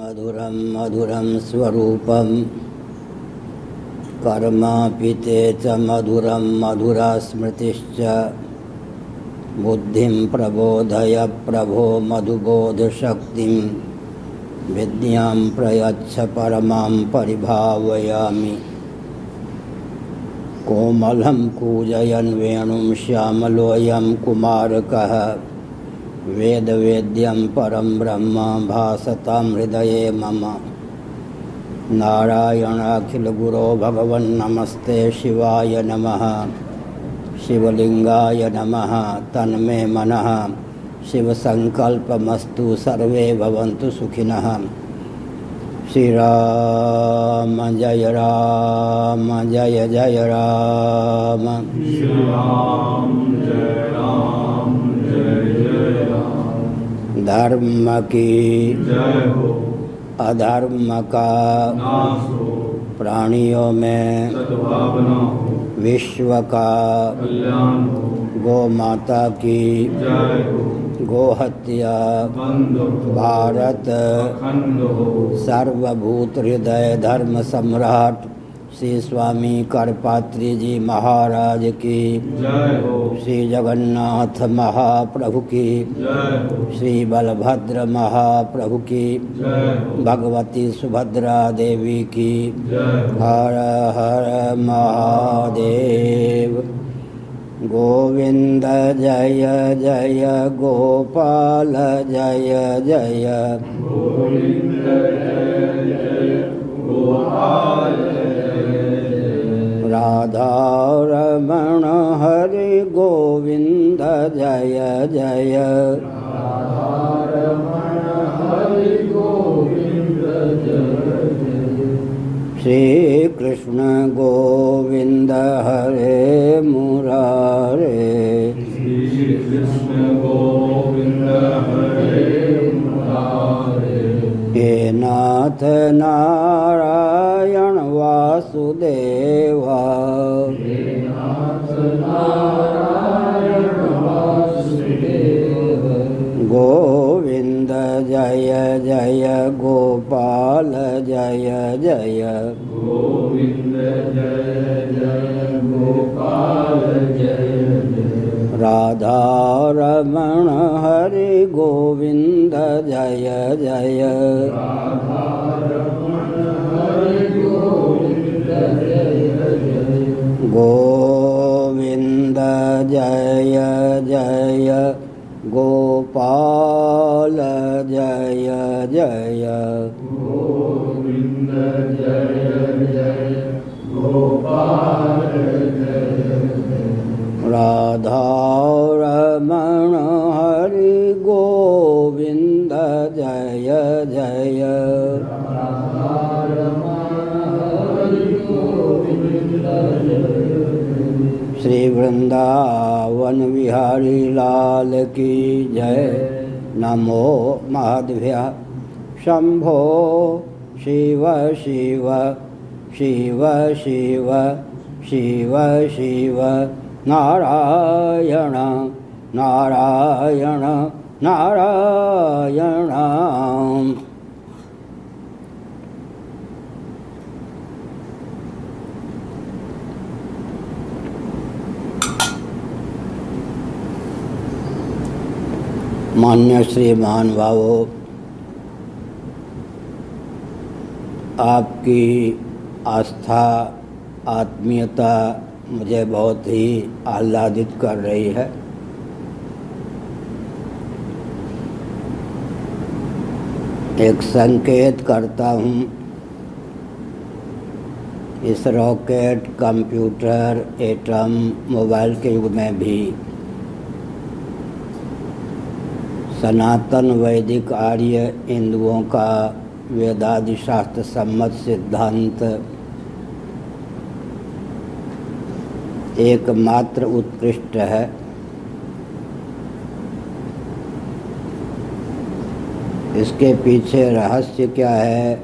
मधुरं मधुरं स्वरूपं कर्मापि ते च मधुरं मधुरा स्मृतिश्च बुद्धिं प्रबोधय प्रभो मधुबोधशक्तिं विद्यां प्रयच्छ परमां परिभावयामि। कोमलं कूजयन् वेणुं श्यामलोऽयं कुमारकः वेदवेद्यं परं ब्रह्म भासतां हृदये मम। नारायणाखिलगुरो भगवन्नमस्ते शिवाय नमः। शिवलिंगाय नमः। तन्मे मनः शिवसंकल्पमस्तु सर्वे भवन्तु सुखिनः। श्रीराम जय राम जय जय राम। श्रीराम जय राम जय जय राम। धर्म की जय हो, अधर्म का नाश हो, प्राणियों में सद्भावना हो, विश्व का कल्याण हो। गौ माता की जय हो, गोहत्या बंद हो, भारत अखंड हो। सर्वभूत हृदय धर्म सम्राट श्री स्वामी करपात्री जी महाराज की जय हो, श्री जगन्नाथ महाप्रभु की जय हो, श्री बलभद्र महाप्रभु की जय हो, भगवती सुभद्रा देवी की जय हो। हर हर महादेव। गोविंद जय जय गोपाल जय जय गोविंद जय जय गोपाल जय जय। राधा रमण हरि गोविंद जय जय राधारमण हरि गोविंद जय जय। श्री कृष्ण गोविंद हरे मुरारे। श्री कृष्ण गोविंद हरे मुरारे। हे नाथ नारायण वासुदेवा। हे नाथ नारायण वासुदेव। गोविंद जय जय गोपाल जय जय गोविंद जय जय गोपाल जय जय। राधा रमण हरि गोविंद जय जय राधारमण हरि गोविंद जय जय। गोविंद जय जय गोपाल जय जय गोविंद जय जय गोपाल जय जय। राधा रमण हरि गोविंद जय जय राधारमण हरि गोविंद जय जय। श्री वृंदावन विहारी लाल की जय। नमो माधव्य शंभो शिव शिव शिव शिव शिव शिव नारायण नारायण नारायण। मान्य श्री महानुभावों, आपकी आस्था आत्मीयता मुझे बहुत ही आह्लादित कर रही है। एक संकेत करता हूँ, इस रॉकेट, कंप्यूटर, एटम, मोबाइल के युग में भी सनातन वैदिक आर्य हिंदुओं का वेदादि शास्त्र सम्मत सिद्धांत एकमात्र उत्कृष्ट है। इसके पीछे रहस्य क्या है?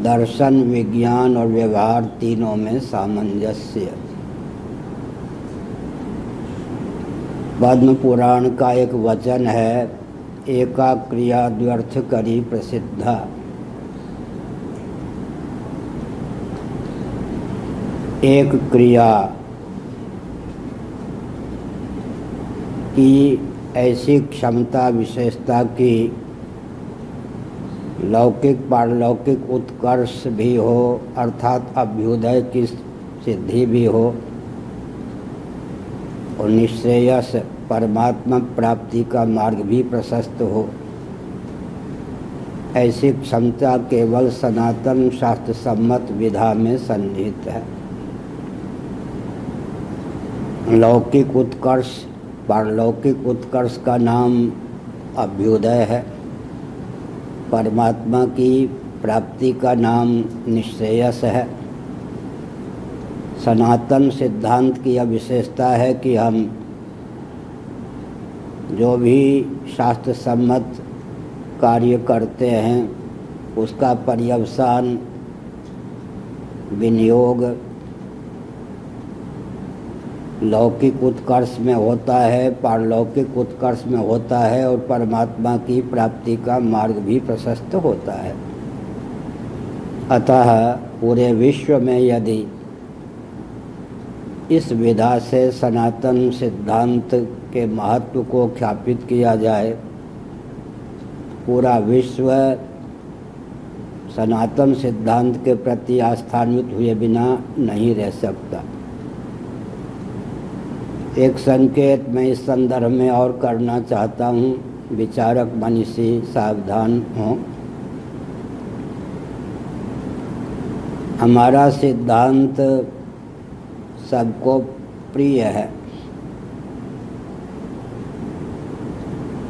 दर्शन, विज्ञान और व्यवहार तीनों में सामंजस्य। पद्म पुराण का एक वचन है, एका क्रिया द्व्यर्थ करी प्रसिद्धा। एक क्रिया की ऐसी क्षमता विशेषता की लौकिक पारलौकिक उत्कर्ष भी हो, अर्थात अभ्युदय की सिद्धि भी हो और निश्रेयस परमात्मा प्राप्ति का मार्ग भी प्रशस्त हो, ऐसी क्षमता केवल सनातन शास्त्र सम्मत विधा में सन्निहित है। लौकिक उत्कर्ष पारलौकिक उत्कर्ष का नाम अभ्युदय है, परमात्मा की प्राप्ति का नाम निश्रेयस है। सनातन सिद्धांत की यह विशेषता है कि हम जो भी शास्त्र सम्मत कार्य करते हैं उसका पर्यवसान विनियोग लौकिक उत्कर्ष में होता है, पारलौकिक उत्कर्ष में होता है और परमात्मा की प्राप्ति का मार्ग भी प्रशस्त होता है। अतः पूरे विश्व में यदि इस विधा से सनातन सिद्धांत के महत्व को ख्यापित किया जाए, पूरा विश्व सनातन सिद्धांत के प्रति आस्थान्वित हुए बिना नहीं रह सकता। एक संकेत मैं इस संदर्भ में और करना चाहता हूँ, विचारक मनीषी सावधान हों। हमारा सिद्धांत सबको प्रिय है।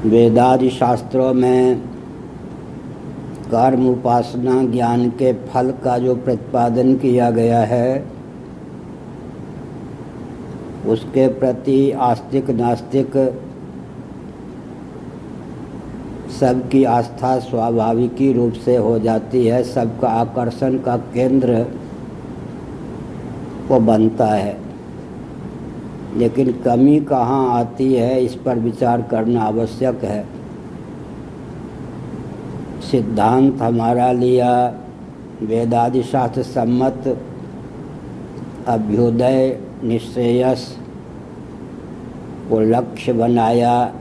वेदादि शास्त्रों में कर्म उपासना ज्ञान के फल का जो प्रतिपादन किया गया है उसके प्रति आस्तिक नास्तिक सबकी आस्था स्वाभाविक रूप से हो जाती है, सबका आकर्षण का केंद्र वो बनता है। लेकिन कमी कहाँ आती है इस पर विचार करना आवश्यक है। सिद्धांत हमारा लिया, वेदादि शास्त्र सम्मत अभ्युदय निश्रेयस को लक्ष्य बनाया,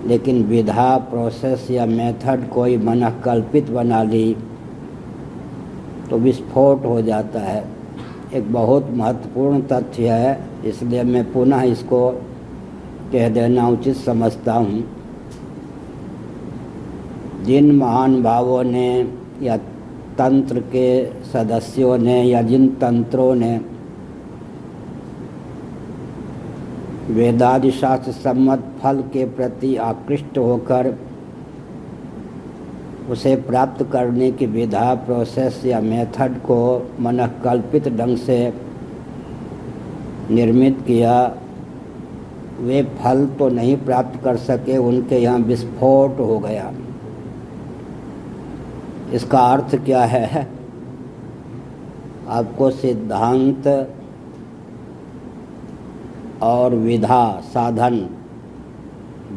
लेकिन विधा प्रोसेस या मेथड कोई मनःकल्पित बना ली तो विस्फोट हो जाता है। एक बहुत महत्वपूर्ण तथ्य है, इसलिए मैं पुनः इसको कह देना उचित समझता हूँ। जिन महान भावों ने या तंत्र के सदस्यों ने या जिन तंत्रों ने वेदादि शास्त्र सम्मत फल के प्रति आकृष्ट होकर उसे प्राप्त करने की विधा प्रोसेस या मेथड को मनःकल्पित ढंग से निर्मित किया, वे फल तो नहीं प्राप्त कर सके, उनके यहाँ विस्फोट हो गया। इसका अर्थ क्या है? आपको सिद्धांत और विधा साधन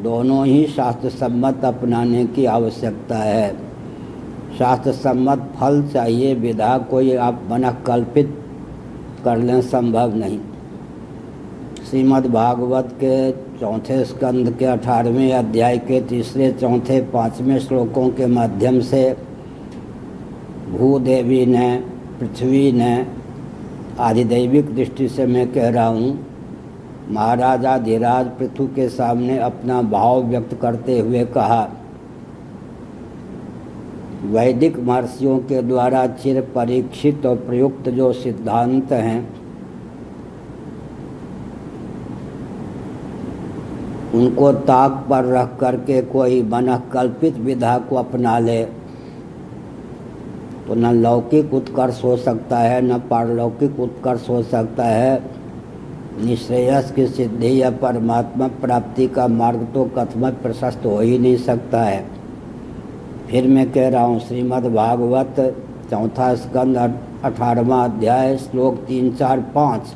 दोनों ही शास्त्र सम्मत अपनाने की आवश्यकता है। शास्त्र सम्मत फल चाहिए, विधा कोई आप मनःकल्पित कर लें, संभव नहीं। श्रीमद् भागवत के 4 स्कंद के 18वें अध्याय के 3, 4, 5वें श्लोकों के माध्यम से भूदेवी ने, पृथ्वी ने, आधिदैविक दृष्टि से मैं कह रहा हूँ, महाराजा धीराज पृथु के सामने अपना भाव व्यक्त करते हुए कहा, वैदिक महर्षियों के द्वारा चिर परीक्षित और प्रयुक्त जो सिद्धांत हैं उनको ताक पर रख करके कोई मनःकल्पित विधा को अपना ले तो न लौकिक उत्कर्ष हो सकता है, न पारलौकिक उत्कर्ष हो सकता है। निश्रेयस की सिद्धि या परमात्मा प्राप्ति का मार्ग तो कथमत प्रशस्त हो ही नहीं सकता है। फिर मैं कह रहा हूँ, श्रीमद् भागवत 4 स्कंद 18वां अध्याय श्लोक 3, 4, 5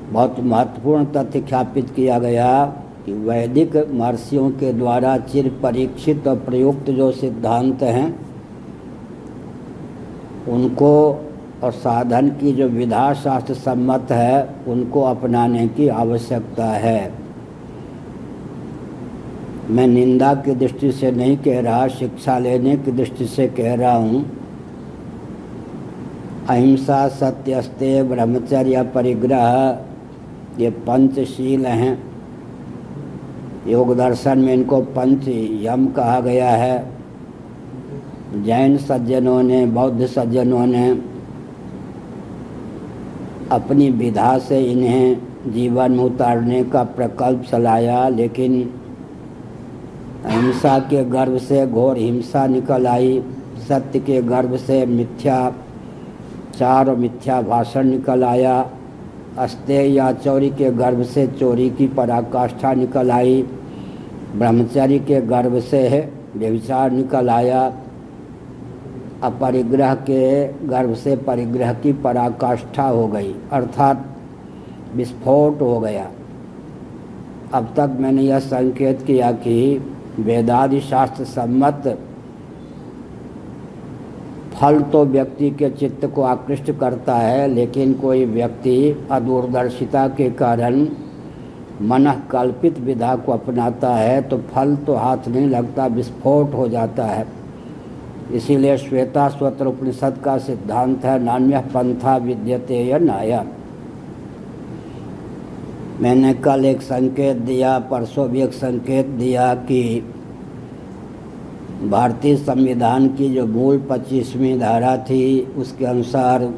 बहुत महत्वपूर्ण तथ्य ख्यापित किया गया। कि वैदिक महर्षियों के द्वारा चिर परीक्षित और प्रयुक्त जो सिद्धांत हैं उनको और साधन की जो विधा शास्त्र सम्मत है उनको अपनाने की आवश्यकता है। मैं निंदा की दृष्टि से नहीं कह रहा, शिक्षा लेने की दृष्टि से कह रहा हूँ। अहिंसा, सत्यस्तेय, ब्रह्मचर्य, परिग्रह ये पंचशील हैं। योग दर्शन में इनको पंच यम कहा गया है। जैन सज्जनों ने, बौद्ध सज्जनों ने अपनी विधा से इन्हें जीवन में उतारने का प्रकल्प चलाया, लेकिन अहिंसा के गर्भ से घोर हिंसा निकल आई, सत्य के गर्भ से मिथ्याचार और मिथ्या भाषण निकल आया, अस्तेय या चोरी के गर्भ से चोरी की पराकाष्ठा निकल आई, ब्रह्मचर्य के गर्भ से व्यभिचार निकल आया, अपरिग्रह के गर्भ से परिग्रह की पराकाष्ठा हो गई, अर्थात विस्फोट हो गया। अब तक मैंने यह संकेत किया कि वेदादि शास्त्र सम्मत फल तो व्यक्ति के चित्त को आकृष्ट करता है, लेकिन कोई व्यक्ति अदूरदर्शिता के कारण मनः कल्पित विधा को अपनाता है तो फल तो हाथ नहीं लगता, विस्फोट हो जाता है। इसीलिए श्वेता स्वत्र उपनिषद का सिद्धांत है, नान्यः पंथा विद्यते यन्नाय। मैंने कल एक संकेत दिया, परसों भी एक संकेत दिया कि भारतीय संविधान की जो मूल 25वीं धारा थी उसके अनुसार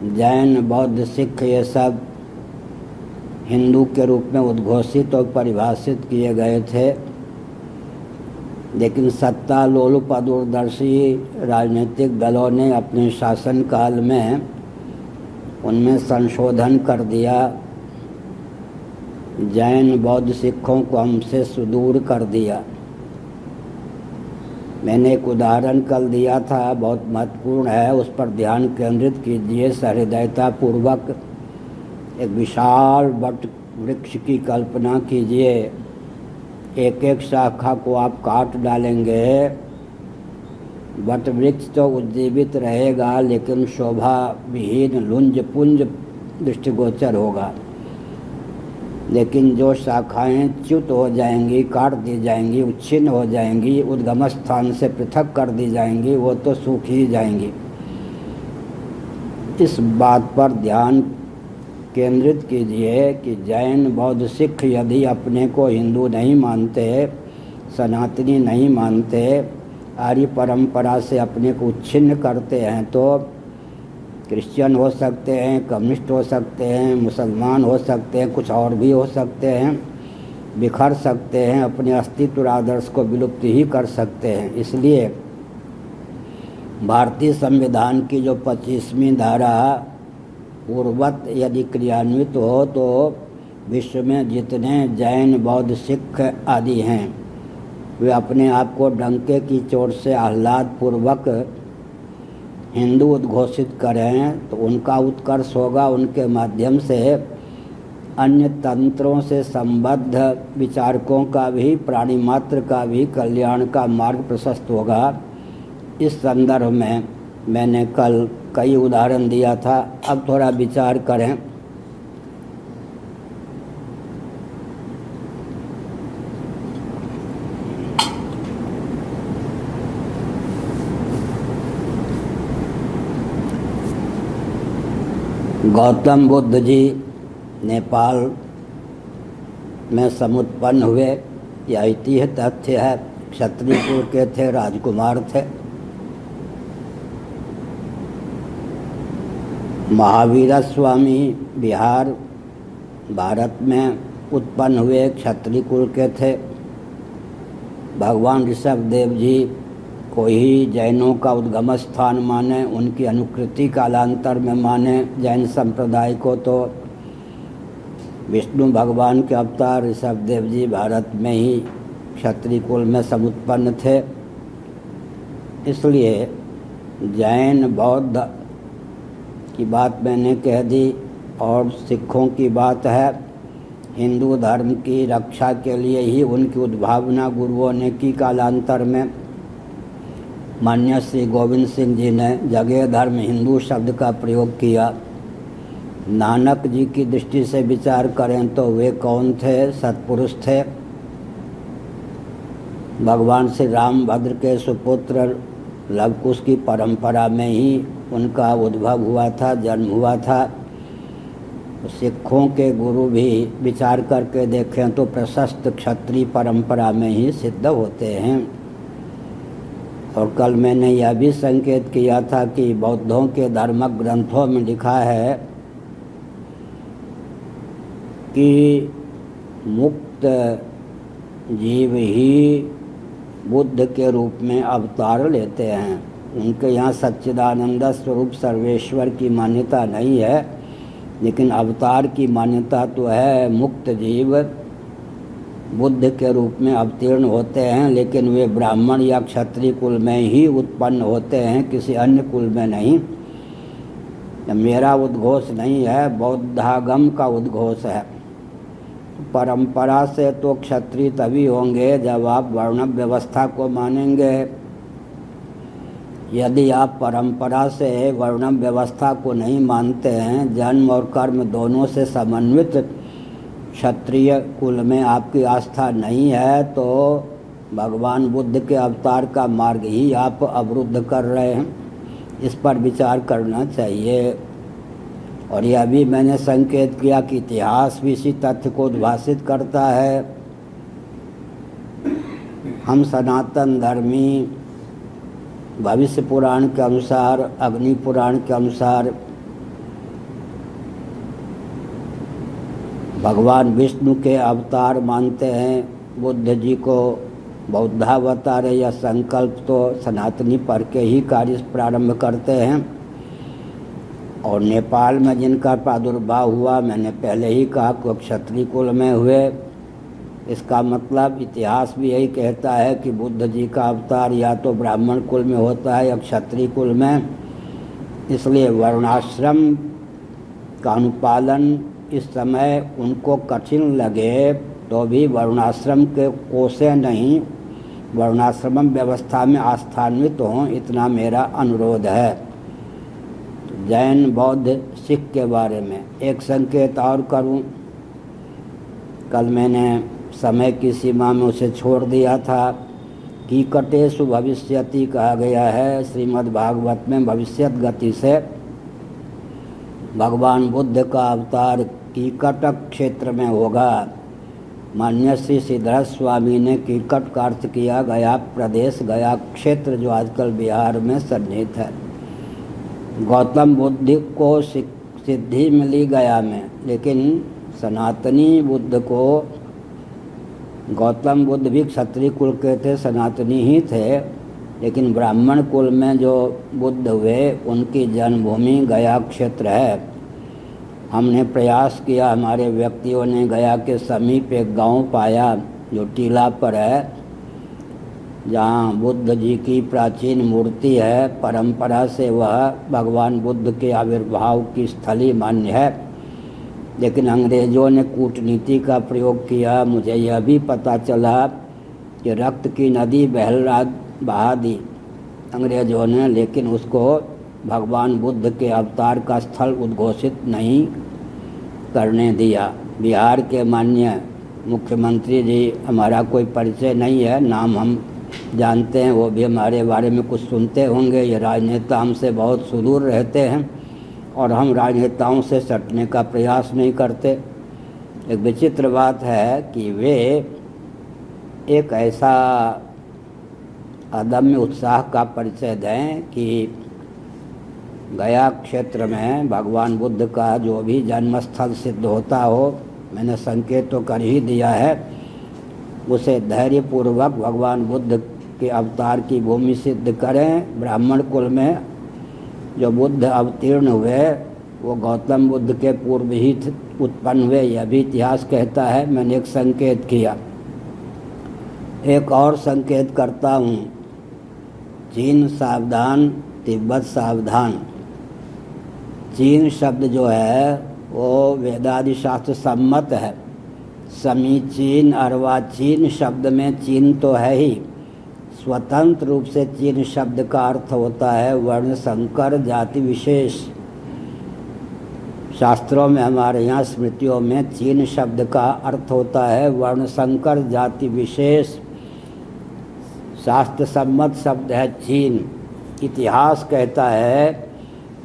जैन, बौद्ध, सिख ये सब हिंदू के रूप में उद्घोषित और परिभाषित किए गए थे, लेकिन सत्ता लोलुप दूरदर्शी राजनीतिक दलों ने अपने शासनकाल में उनमें संशोधन कर दिया, जैन, बौद्ध, सिखों को हमसे सुदूर कर दिया। मैंने एक उदाहरण कल दिया था, बहुत महत्वपूर्ण है, उस पर ध्यान केंद्रित कीजिए। सहृदयता पूर्वक एक विशाल वट वृक्ष की कल्पना कीजिए। एक एक शाखा को आप काट डालेंगे, वट वृक्ष तो उज्जीवित रहेगा लेकिन शोभा विहीन लुंज पुंज दृष्टिगोचर होगा। लेकिन जो शाखाएं च्युत हो जाएंगी, काट दी जाएंगी, उच्छिन्न हो जाएंगी, उद्गम स्थान से पृथक कर दी जाएंगी, वो तो सूख ही जाएंगी। इस बात पर ध्यान केंद्रित कीजिए कि जैन, बौद्ध, सिख यदि अपने को हिंदू नहीं मानते, सनातनी नहीं मानते, आर्य परंपरा से अपने को उच्छिन्न करते हैं तो क्रिश्चियन हो सकते हैं, कम्युनिस्ट हो सकते हैं, मुसलमान हो सकते हैं, कुछ और भी हो सकते हैं, बिखर सकते हैं, अपने अस्तित्व आदर्श को विलुप्त ही कर सकते हैं। इसलिए भारतीय संविधान की जो 25वीं धारा पूर्ववत यदि क्रियान्वित हो तो विश्व में जितने जैन, बौद्ध, सिख आदि हैं वे अपने आप को डंके की चोट से आह्लाद पूर्वक हिंदू उद्घोषित करें तो उनका उत्कर्ष होगा। उनके माध्यम से अन्य तंत्रों से संबद्ध विचारकों का भी, प्राणी मात्र का भी कल्याण का मार्ग प्रशस्त होगा। इस संदर्भ में मैंने कल कई उदाहरण दिया था, अब थोड़ा विचार करें। गौतम बुद्ध जी नेपाल में समुत्पन्न हुए, यह ऐतिह्य तथ्य है। क्षत्रिय कुल के थे, राजकुमार थे। महावीर स्वामी बिहार भारत में उत्पन्न हुए, क्षत्रिय कुल के थे। भगवान ऋषभदेव जी को ही जैनों का उद्गम स्थान माने, उनकी अनुकृति कालांतर में माने। जैन संप्रदाय को तो विष्णु भगवान के अवतार ऋषभदेव जी भारत में ही क्षत्रिय कुल में समुत्पन्न थे। इसलिए जैन, बौद्ध की बात मैंने कह दी और सिखों की बात है। हिंदू धर्म की रक्षा के लिए ही उनकी उद्भावना गुरुओं ने की। कालांतर में मान्य श्री गोविंद सिंह जी ने जगह धर्म हिंदू शब्द का प्रयोग किया। नानक जी की दृष्टि से विचार करें तो वे कौन थे? सत्पुरुष थे। भगवान श्री रामभद्र के सुपुत्र लवकुश की परंपरा में ही उनका उद्भव हुआ था, जन्म हुआ था। सिखों के गुरु भी विचार करके देखें तो प्रशस्त क्षत्रिय परंपरा में ही सिद्ध होते हैं। और कल मैंने यह भी संकेत किया था कि बौद्धों के धर्मक ग्रंथों में लिखा है कि मुक्त जीव ही बुद्ध के रूप में अवतार लेते हैं। उनके यहाँ सच्चिदानंद स्वरूप सर्वेश्वर की मान्यता नहीं है, लेकिन अवतार की मान्यता तो है। मुक्त जीव बुद्ध के रूप में अवतीर्ण होते हैं, लेकिन वे ब्राह्मण या क्षत्रिय कुल में ही उत्पन्न होते हैं, किसी अन्य कुल में नहीं। मेरा उद्घोष नहीं है, बौद्धागम का उद्घोष है। परंपरा से तो क्षत्रिय तभी होंगे जब आप वर्ण व्यवस्था को मानेंगे। यदि आप परंपरा से वर्ण व्यवस्था को नहीं मानते हैं, जन्म और कर्म दोनों से समन्वित क्षत्रिय कुल में आपकी आस्था नहीं है, तो भगवान बुद्ध के अवतार का मार्ग ही आप अवरुद्ध कर रहे हैं। इस पर विचार करना चाहिए। और यह भी मैंने संकेत किया कि इतिहास भी इसी तथ्य को उद्भाषित करता है। हम सनातन धर्मी भविष्य पुराण के अनुसार, अग्नि पुराण के अनुसार भगवान विष्णु के अवतार मानते हैं। बुद्ध जी को बौद्धावतार है, यह संकल्प तो सनातनी पर के ही कार्य प्रारंभ करते हैं। और नेपाल में जिनका प्रादुर्भाव हुआ, मैंने पहले ही कहा कि क्षत्रिय कुल में हुए। इसका मतलब इतिहास भी यही कहता है कि बुद्ध जी का अवतार या तो ब्राह्मण कुल में होता है या क्षत्रिय कुल में। इसलिए वर्णाश्रम का अनुपालन इस समय उनको कठिन लगे तो भी वर्णाश्रम के कोसे नहीं, वर्णाश्रम व्यवस्था में आस्थान्वित हों, इतना मेरा अनुरोध है। जैन, बौद्ध, सिख के बारे में एक संकेत और करूं। कल मैंने समय की सीमा में उसे छोड़ दिया था। कीकटेषु भविष्यति कहा गया है श्रीमद् भागवत में। भविष्यत गति से भगवान बुद्ध का अवतार कीकट क्षेत्र में होगा। मान्य श्री सिद्धराज स्वामी ने कीकट का अर्थ किया गया प्रदेश, गया क्षेत्र, जो आजकल बिहार में सन्निहित है। गौतम बुद्ध को सिद्धि मिली गया में, लेकिन सनातनी बुद्ध को, गौतम बुद्ध भी क्षत्रिय कुल के थे, सनातनी ही थे, लेकिन ब्राह्मण कुल में जो बुद्ध हुए उनकी जन्मभूमि गया क्षेत्र है। हमने प्रयास किया, हमारे व्यक्तियों ने गया के समीप एक गांव पाया जो टीला पर है, जहाँ बुद्ध जी की प्राचीन मूर्ति है। परंपरा से वह भगवान बुद्ध के आविर्भाव की स्थली मान्य है, लेकिन अंग्रेज़ों ने कूटनीति का प्रयोग किया। मुझे यह भी पता चला कि रक्त की नदी बहा दी अंग्रेज़ों ने, लेकिन उसको भगवान बुद्ध के अवतार का स्थल उद्घोषित नहीं करने दिया। बिहार के माननीय मुख्यमंत्री जी, हमारा कोई परिचय नहीं है, नाम हम जानते हैं, वो भी हमारे बारे में कुछ सुनते होंगे। ये राजनेता हमसे बहुत सुदूर रहते हैं और हम राजनेताओं से सटने का प्रयास नहीं करते। एक विचित्र बात है कि वे एक ऐसा अदम्य उत्साह का परिचय दें कि गया क्षेत्र में भगवान बुद्ध का जो भी जन्मस्थल सिद्ध होता हो, मैंने संकेत तो कर ही दिया है, उसे धैर्यपूर्वक भगवान बुद्ध के अवतार की भूमि सिद्ध करें। ब्राह्मण कुल में जो बुद्ध अवतीर्ण हुए वो गौतम बुद्ध के पूर्व ही उत्पन्न हुए, यह भी इतिहास कहता है। मैंने एक संकेत किया, एक और संकेत करता हूँ। चीन सावधान, तिब्बत सावधान। चीन शब्द जो है वो वेदादि शास्त्र सम्मत है, समीचीन अर्वाचीन शब्द में चीन तो है ही, स्वतंत्र रूप से चीन शब्द का अर्थ होता है वर्ण संकर जाति विशेष। शास्त्रों में हमारे यहाँ स्मृतियों में चीन शब्द का अर्थ होता है वर्ण संकर जाति विशेष। शास्त्र सम्मत शब्द है चीन। इतिहास कहता है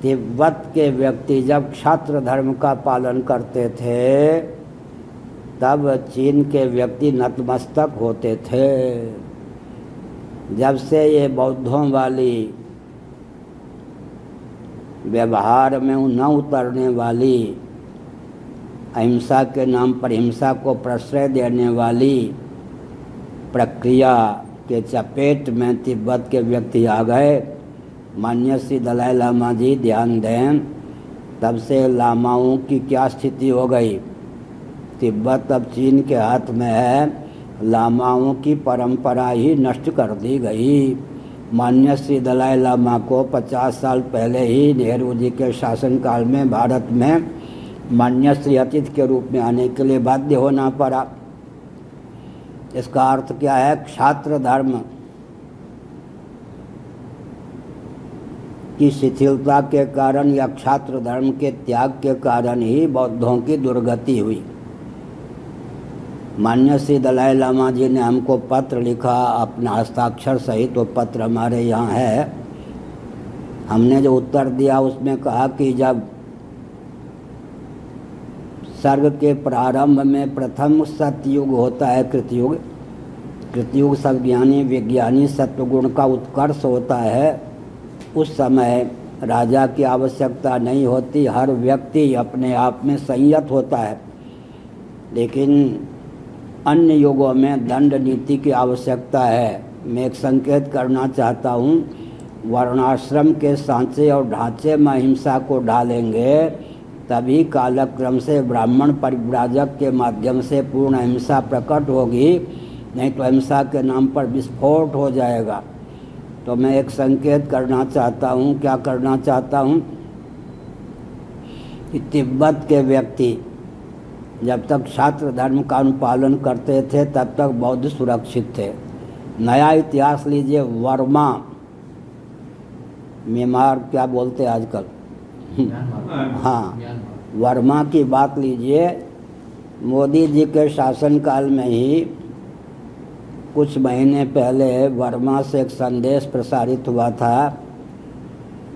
तिब्बत के व्यक्ति जब क्षात्र धर्म का पालन करते थे तब चीन के व्यक्ति नतमस्तक होते थे। जब से ये बौद्धों वाली व्यवहार में न उतरने वाली अहिंसा के नाम पर हिंसा को प्रश्रय देने वाली प्रक्रिया के चपेट में तिब्बत के व्यक्ति आ गए, मान्य श्री दलाई लामा जी ध्यान दें, तब से लामाओं की क्या स्थिति हो गई। तिब्बत अब चीन के हाथ में है, लामाओं की परंपरा ही नष्ट कर दी गई। मान्य श्री दलाई लामा को 50 साल पहले ही नेहरू जी के शासनकाल में भारत में मान्य श्री अतिथि के रूप में आने के लिए बाध्य होना पड़ा। इसका अर्थ क्या है? क्षात्र धर्म की शिथिलता के कारण या क्षात्र धर्म के त्याग के कारण ही बौद्धों की दुर्गति हुई। मान्य श्री दलाई लामा जी ने हमको पत्र लिखा अपना हस्ताक्षर सहित, वो पत्र हमारे यहाँ है। हमने जो उत्तर दिया उसमें कहा कि जब सर्ग के प्रारंभ में प्रथम सतयुग होता है कृतयुग, कृतयुग सज्ञानी विज्ञानी सत्वगुण का उत्कर्ष होता है, उस समय राजा की आवश्यकता नहीं होती, हर व्यक्ति अपने आप में संयत होता है। लेकिन अन्य युगों में दंड नीति की आवश्यकता है। मैं एक संकेत करना चाहता हूँ, वर्णाश्रम के सांचे और ढांचे में अहिंसा को ढालेंगे तभी कालक्रम से ब्राह्मण परिव्राजक के माध्यम से पूर्ण अहिंसा प्रकट होगी, नहीं तो अहिंसा के नाम पर विस्फोट हो जाएगा। तो मैं एक संकेत करना चाहता हूँ, क्या करना चाहता हूँ कि तिब्बत के व्यक्ति जब तक छात्र धर्म का अनुपालन करते थे तब तक बौद्ध सुरक्षित थे। नया इतिहास लीजिए, वर्मा म्यांमार क्या बोलते आजकल हाँ, वर्मा की बात लीजिए। मोदी जी के शासनकाल में ही कुछ महीने पहले वर्मा से एक संदेश प्रसारित हुआ था।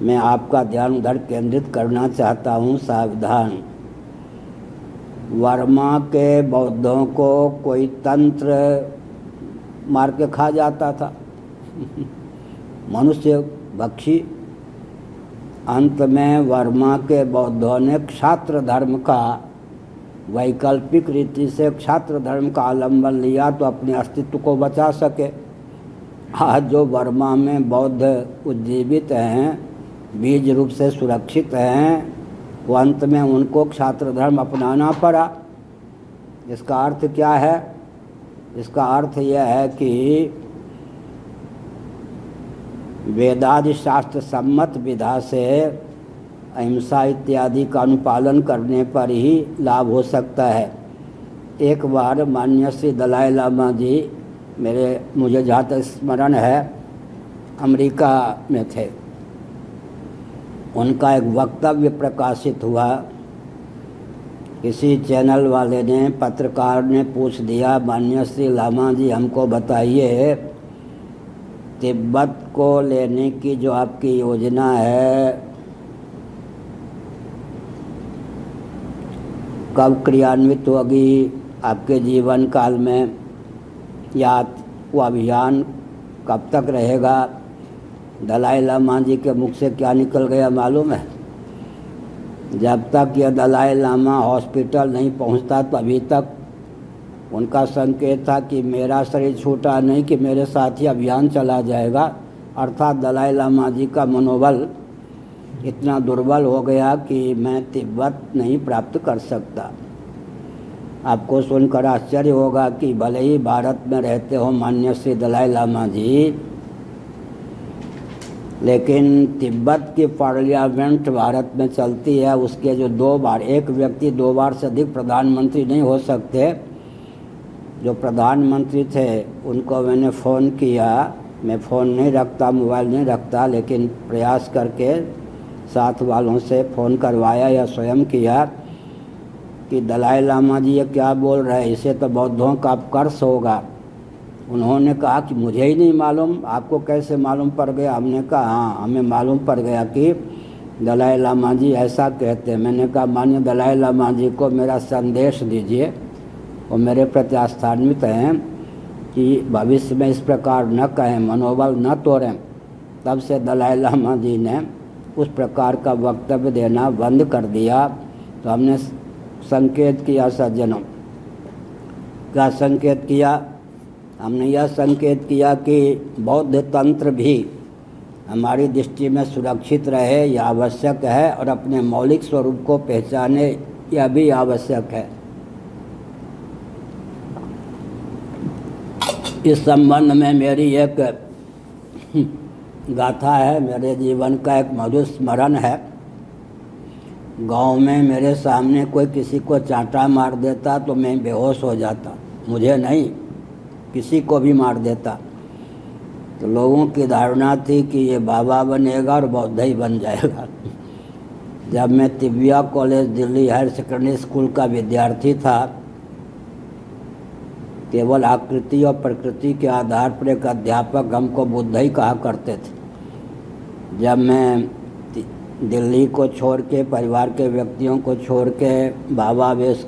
मैं आपका ध्यान उधर केंद्रित करना चाहता हूँ, सावधान। वर्मा के बौद्धों को कोई तंत्र मार के खा जाता था मनुष्य भक्षी। अंत में वर्मा के बौद्धों ने क्षात्र धर्म का वैकल्पिक रीति से क्षात्र धर्म का आलम्बन लिया तो अपने अस्तित्व को बचा सके। आज जो वर्मा में बौद्ध उज्जीवित हैं, बीज रूप से सुरक्षित हैं, वो अंत में उनको क्षात्र धर्म अपनाना पड़ा। इसका अर्थ क्या है? इसका अर्थ यह है कि वेदादि शास्त्र सम्मत विधा से अहिंसा इत्यादि का अनुपालन करने पर ही लाभ हो सकता है। एक बार माननीय श्री दलाई लामा जी मुझे जहाँ तक स्मरण है अमेरिका में थे। उनका एक वक्तव्य प्रकाशित हुआ, किसी चैनल वाले ने, पत्रकार ने पूछ दिया, माननीय श्री लामा जी हमको बताइए तिब्बत को लेने की जो आपकी योजना है कब क्रियान्वित होगी आपके जीवन काल में, या वो अभियान कब तक रहेगा? दलाई लामा जी के मुख से क्या निकल गया मालूम है? जब तक यह दलाई लामा हॉस्पिटल नहीं पहुंचता तो अभी तक उनका संकेत था कि मेरा शरीर छूटा नहीं कि मेरे साथ ही अभियान चला जाएगा। अर्थात दलाई लामा जी का मनोबल इतना दुर्बल हो गया कि मैं तिब्बत नहीं प्राप्त कर सकता। आपको सुनकर आश्चर्य होगा कि भले ही भारत में रहते हो माननीय श्री दलाई लामा जी, लेकिन तिब्बत की पार्लियामेंट भारत में चलती है। उसके जो 2 बार, एक व्यक्ति 2 बार से अधिक प्रधानमंत्री नहीं हो सकते। जो प्रधानमंत्री थे उनको मैंने फ़ोन किया। मैं फ़ोन नहीं रखता, मोबाइल नहीं रखता, लेकिन प्रयास करके साथ वालों से फ़ोन करवाया या स्वयं किया कि दलाई लामा जी ये क्या बोल रहे हैं, इसे तो बौद्धों का कर्स होगा। उन्होंने कहा कि मुझे ही नहीं मालूम, आपको कैसे मालूम पड़ गया? हमने कहा हाँ, हमें मालूम पड़ गया कि दलाई लामा जी ऐसा कहते हैं। मैंने कहा माननीय दलाई लामा जी को मेरा संदेश दीजिए, वो मेरे प्रति आस्थान्वित हैं कि भविष्य में इस प्रकार न कहें, मनोबल न तोड़ें। तब से दलाई लामा जी ने उस प्रकार का वक्तव्य देना बंद कर दिया। तो हमने संकेत किया सज्जनों, क्या संकेत किया? हमने यह संकेत किया कि बौद्ध तंत्र भी हमारी दृष्टि में सुरक्षित रहे, यह आवश्यक है, और अपने मौलिक स्वरूप को पहचाने, यह भी आवश्यक है। इस संबंध में मेरी एक गाथा है, मेरे जीवन का एक मधुर स्मरण है। गांव में मेरे सामने कोई किसी को चांटा मार देता तो मैं बेहोश हो जाता, मुझे नहीं किसी को भी मार देता। तो लोगों की धारणा थी कि ये बाबा बनेगा और बौद्ध ही बन जाएगा। जब मैं Tibbia college Delhi higher secondary school का विद्यार्थी था, केवल आकृति और प्रकृति के आधार पर एक अध्यापक हमको बुद्ध ही कहा करते थे। जब मैं दिल्ली को छोड़ के, परिवार के व्यक्तियों को छोड़ के बाबा वेश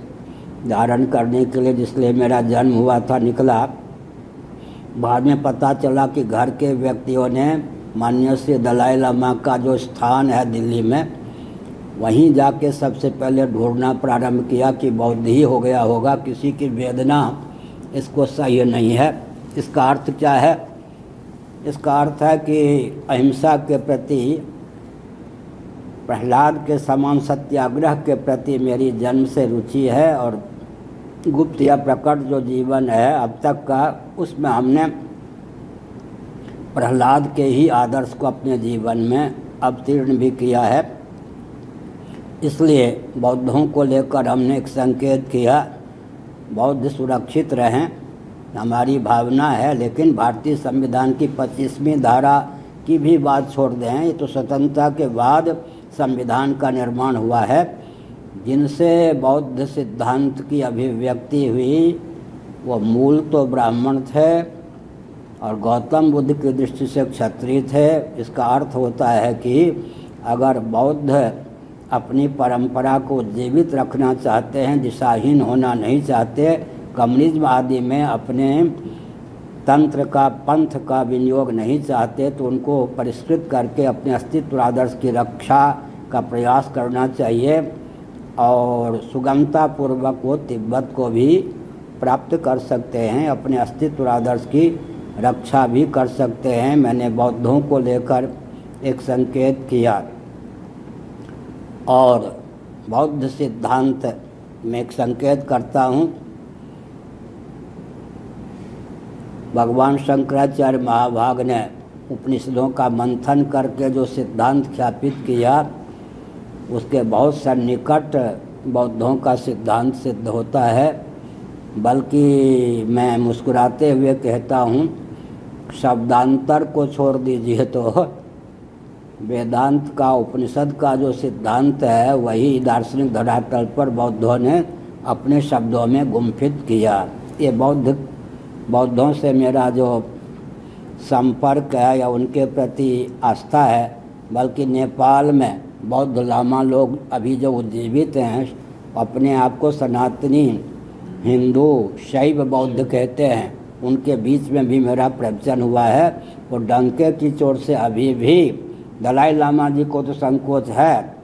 धारण करने के लिए, जिसलिए मेरा जन्म हुआ था, निकला, बाद में पता चला कि घर के व्यक्तियों ने माननीय श्री दलाई लामा का जो स्थान है दिल्ली में, वहीं जाके सबसे पहले ढूंढना प्रारंभ किया कि बौद्ध ही हो गया होगा, किसी की वेदना इसको सही नहीं है। इसका अर्थ क्या है? इसका अर्थ है कि अहिंसा के प्रति, प्रहलाद के समान सत्याग्रह के प्रति मेरी जन्म से रुचि है, और गुप्त या प्रकट जो जीवन है अब तक का, उसमें हमने प्रहलाद के ही आदर्श को अपने जीवन में अवतीर्ण भी किया है। इसलिए बौद्धों को लेकर हमने एक संकेत किया, बौद्ध सुरक्षित रहें, हमारी भावना है। लेकिन भारतीय संविधान की 25वीं धारा की भी बात छोड़ दें, ये तो स्वतंत्रता के बाद संविधान का निर्माण हुआ है, जिनसे बौद्ध सिद्धांत की अभिव्यक्ति हुई। वो मूल तो ब्राह्मण थे और गौतम बुद्ध की दृष्टि से क्षत्रिय थे। इसका अर्थ होता है कि अगर बौद्ध अपनी परंपरा को जीवित रखना चाहते हैं, दिशाहीन होना नहीं चाहते, कम्युनिज्म आदि में अपने तंत्र का, पंथ का विनियोग नहीं चाहते, तो उनको परिष्कृत करके अपने अस्तित्व आदर्श की रक्षा का प्रयास करना चाहिए, और सुगमता पूर्वक वो तिब्बत को भी प्राप्त कर सकते हैं, अपने अस्तित्व आदर्श की रक्षा भी कर सकते हैं। मैंने बौद्धों को लेकर एक संकेत किया, और बौद्ध सिद्धांत में एक संकेत करता हूँ। भगवान शंकराचार्य महाभाग ने उपनिषदों का मंथन करके जो सिद्धांत ख्यापित किया, उसके बहुत सन्निकट बौद्धों का सिद्धांत सिद्ध होता है। बल्कि मैं मुस्कुराते हुए कहता हूँ, शब्दांतर को छोड़ दीजिए तो वेदांत का, उपनिषद का जो सिद्धांत है, वही दार्शनिक धरातल पर बौद्धों ने अपने शब्दों में गुम्फित किया। ये बौद्धों से मेरा जो संपर्क है या उनके प्रति आस्था है, बल्कि नेपाल में बौद्ध लामा लोग अभी जो उज्जीवित हैं, अपने आप को सनातनी हिंदू शैव बौद्ध कहते हैं, उनके बीच में भी मेरा प्रवचन हुआ है। वो डंके की चोट से अभी भी दलाई लामा जी को तो संकोच है,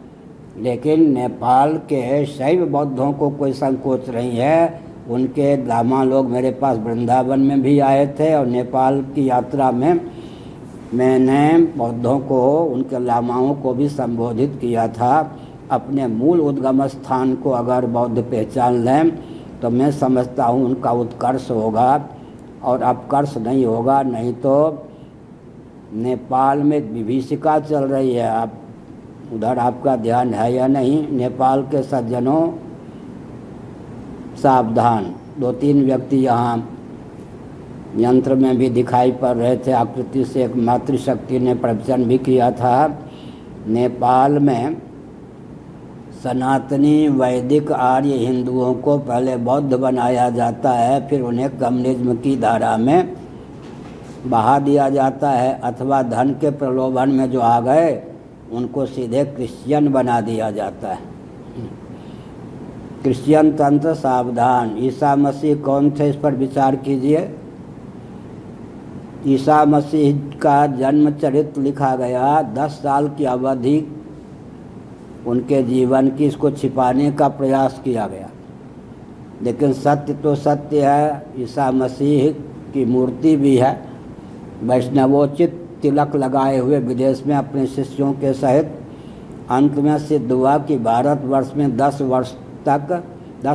लेकिन नेपाल के शैव बौद्धों को कोई संकोच नहीं है। उनके लामा लोग मेरे पास वृंदावन में भी आए थे, और नेपाल की यात्रा में मैंने बौद्धों को, उनके लामाओं को भी संबोधित किया था। अपने मूल उद्गम स्थान को अगर बौद्ध पहचान लें तो मैं समझता हूँ उनका उत्कर्ष होगा और अपकर्ष नहीं होगा। नहीं तो नेपाल में विभीषिका चल रही है, आप उधर आपका ध्यान है या नहीं? नेपाल के सज्जनों सावधान। 2-3 व्यक्ति यहाँ यंत्र में भी दिखाई पड़ रहे थे आकृति से। एक मातृशक्ति ने प्रवचन भी किया था। नेपाल में सनातनी वैदिक आर्य हिंदुओं को पहले बौद्ध बनाया जाता है, फिर उन्हें कम्युनिज्म की धारा में बहा दिया जाता है, अथवा धन के प्रलोभन में जो आ गए उनको सीधे क्रिश्चियन बना दिया जाता है। क्रिश्चियन तंत्र सावधान। ईसा मसीह कौन थे, इस पर विचार कीजिए। ईसा मसीह का जन्म चरित्र लिखा गया, 10 साल की अवधि उनके जीवन की, इसको छिपाने का प्रयास किया गया, लेकिन सत्य तो सत्य है। ईसा मसीह की मूर्ति भी है, वैष्णवोचित तिलक लगाए हुए विदेश में अपने शिष्यों के सहित। अंत में सिद्ध हुआ कि भारतवर्ष में 10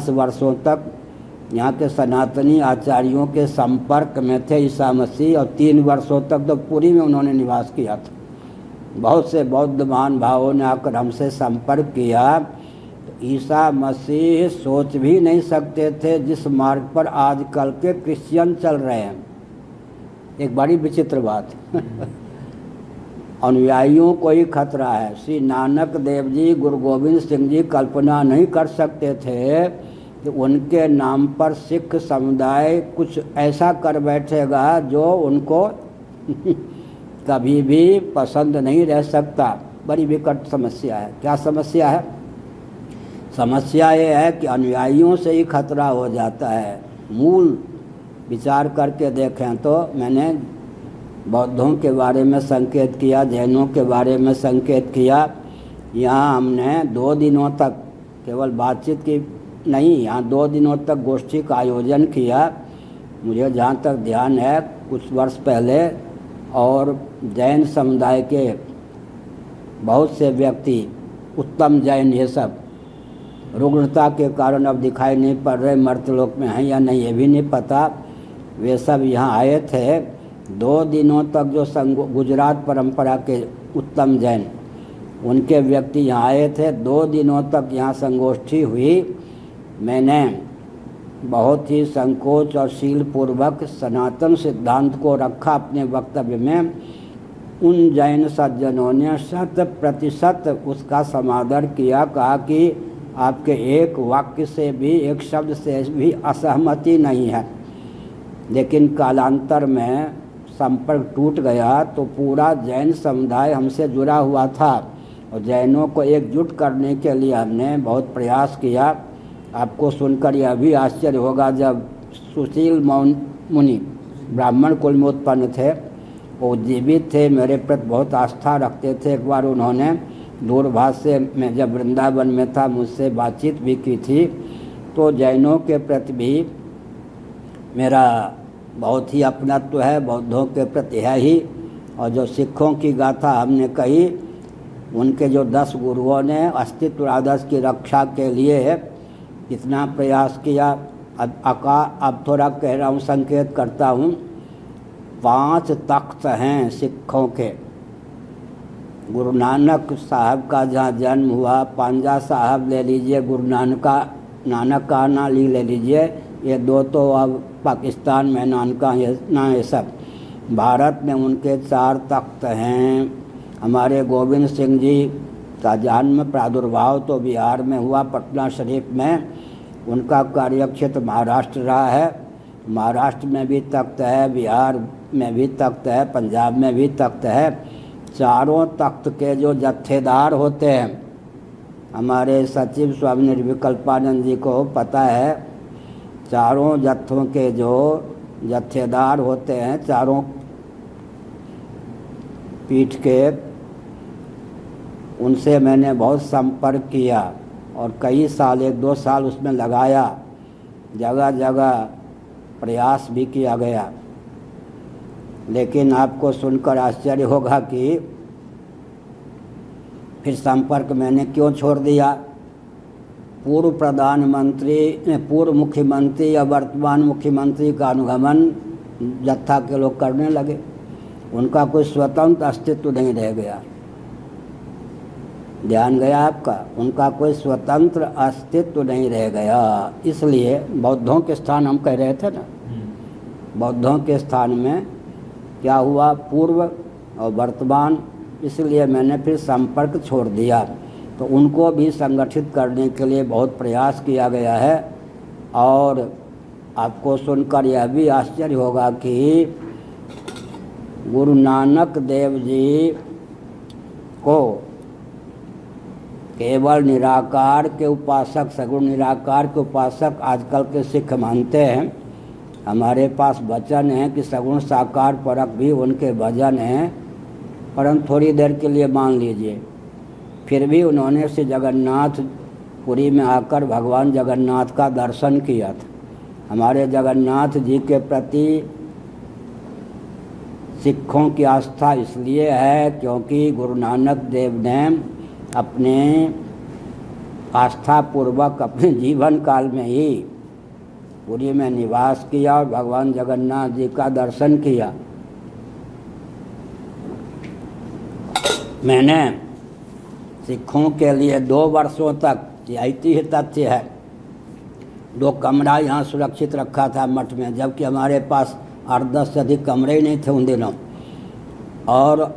वर्षों तक यहाँ के सनातनी आचार्यों के संपर्क में थे ईसा मसीह, और 3 वर्षों तक तो पुरी में उन्होंने निवास किया था। बहुत से बौद्ध महान भावों ने आकर हमसे संपर्क किया। तो ईसा मसीह सोच भी नहीं सकते थे जिस मार्ग पर आजकल के क्रिश्चियन चल रहे हैं। एक बड़ी विचित्र बात अनुयायियों को ही खतरा है। श्री नानक देव जी, गुरु गोविंद सिंह जी कल्पना नहीं कर सकते थे कि उनके नाम पर सिख समुदाय कुछ ऐसा कर बैठेगा जो उनको कभी भी पसंद नहीं रह सकता। बड़ी विकट समस्या है। क्या समस्या है? समस्या ये है कि अनुयायियों से ही खतरा हो जाता है। मूल विचार करके देखें तो मैंने बौद्धों के बारे में संकेत किया, जैनों के बारे में संकेत किया। यहाँ हमने 2 दिनों तक केवल बातचीत की नहीं, यहाँ 2 दिनों तक गोष्ठी का आयोजन किया। मुझे जहाँ तक ध्यान है कुछ वर्ष पहले, और जैन समुदाय के बहुत से व्यक्ति, उत्तम जैन, ये सब रुग्णता के कारण अब दिखाई नहीं पड़ रहे, मर्तलोक में हैं या नहीं ये भी नहीं पता, वे सब यहाँ आए थे। 2 दिनों तक जो गुजरात परंपरा के उत्तम जैन, उनके व्यक्ति यहाँ आए थे। 2 दिनों तक यहाँ संगोष्ठी हुई। मैंने बहुत ही संकोच और शीलपूर्वक सनातन सिद्धांत को रखा अपने वक्तव्य में। उन जैन सज्जनों ने 100% उसका समादर किया। कहा कि आपके एक वाक्य से भी, एक शब्द से भी असहमति नहीं है। लेकिन कालांतर में संपर्क टूट गया तो पूरा जैन समुदाय हमसे जुड़ा हुआ था, और जैनों को एकजुट करने के लिए हमने बहुत प्रयास किया। आपको सुनकर यह भी आश्चर्य होगा, जब सुशील मुनि ब्राह्मण कुल में उत्पन्न थे, वो जीवित थे, मेरे प्रति बहुत आस्था रखते थे। एक बार उन्होंने दूरभाष से, मैं जब वृंदावन में था, मुझसे बातचीत भी की थी। तो जैनों के प्रति भी मेरा बहुत ही अपनत्व है, बौद्धों के प्रति है ही। और जो सिखों की गाथा हमने कही, उनके जो 10 गुरुओं ने अस्तित्व आदर्श की रक्षा के लिए इतना प्रयास किया। अब थोड़ा कह रहा हूँ, संकेत करता हूँ। 5 तख्त हैं सिखों के। गुरु नानक साहब का जहाँ जन्म हुआ, पांजा साहब ले लीजिए, गुरु नानक का ना ले लीजिए, ये 2 तो अब पाकिस्तान में नानका ये सब। भारत में उनके 4 तख्त हैं। हमारे गोविंद सिंह जी का जन्म प्रादुर्भाव तो बिहार में हुआ, पटना शरीफ में। उनका कार्यक्षेत्र महाराष्ट्र रहा है। महाराष्ट्र में भी तख्त है, बिहार में भी तख्त है, पंजाब में भी तख्त है। चारों तख्त के जो जत्थेदार होते हैं, हमारे सचिव स्वामी निर्विकल्पानंद जी को पता है, चारों जत्थों के जो जत्थेदार होते हैं, चारों पीठ के, उनसे मैंने बहुत संपर्क किया और कई साल, 1-2 साल उसमें लगाया। जगह जगह प्रयास भी किया गया। लेकिन आपको सुनकर आश्चर्य होगा कि फिर संपर्क मैंने क्यों छोड़ दिया। पूर्व प्रधानमंत्री, पूर्व मुख्यमंत्री या वर्तमान मुख्यमंत्री का अनुगमन जत्था के लोग करने लगे। उनका कोई स्वतंत्र अस्तित्व नहीं रह गया। ध्यान गया आपका? उनका कोई स्वतंत्र अस्तित्व नहीं रह गया। इसलिए बौद्धों के स्थान हम कह रहे थे ना, बौद्धों के स्थान में क्या हुआ, पूर्व और वर्तमान, इसलिए मैंने फिर संपर्क छोड़ दिया। तो उनको भी संगठित करने के लिए बहुत प्रयास किया गया है। और आपको सुनकर यह भी आश्चर्य होगा कि गुरु नानक देव जी को केवल निराकार के उपासक, सगुण निराकार के उपासक आजकल के सिख मानते हैं। हमारे पास वचन है कि सगुण साकार परक भी उनके भजन हैं, परंतु थोड़ी देर के लिए मान लीजिए। फिर भी उन्होंने श्री जगन्नाथपुरी में आकर भगवान जगन्नाथ का दर्शन किया था। हमारे जगन्नाथ जी के प्रति सिखों की आस्था इसलिए है क्योंकि गुरु नानक देव ने अपने आस्था पूर्वक अपने जीवन काल में ही पुरी में निवास किया और भगवान जगन्नाथ जी का दर्शन किया। मैंने सिखों के लिए 2 वर्षों तक, ये ऐतिहासिक तथ्य है, 2 कमरा यहाँ सुरक्षित रखा था मठ में, जबकि हमारे पास 8-10 से अधिक कमरे ही नहीं थे उन दिनों। और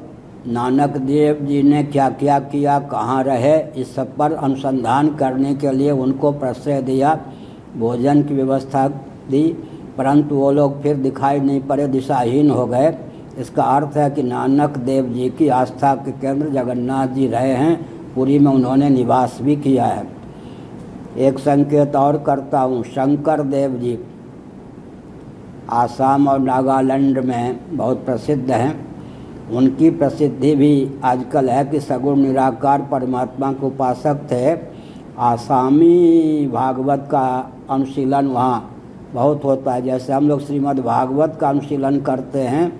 नानक देव जी ने क्या क्या किया, कहाँ रहे, इस सब पर अनुसंधान करने के लिए उनको प्रश्रय दिया, भोजन की व्यवस्था दी, परंतु वो लोग फिर दिखाई नहीं पड़े, दिशाहीन हो गए। इसका अर्थ है कि नानक देव जी की आस्था के केंद्र जगन्नाथ जी रहे हैं, पुरी में उन्होंने निवास भी किया है। एक संकेत और करता हूँ, शंकर देव जी आसाम और नागालैंड में बहुत प्रसिद्ध हैं। उनकी प्रसिद्धि भी आजकल है कि सगुण निराकार परमात्मा के उपासक थे। आसामी भागवत का अनुशीलन वहाँ बहुत होता है, जैसे हम लोग श्रीमद् भागवत का अनुशीलन करते हैं,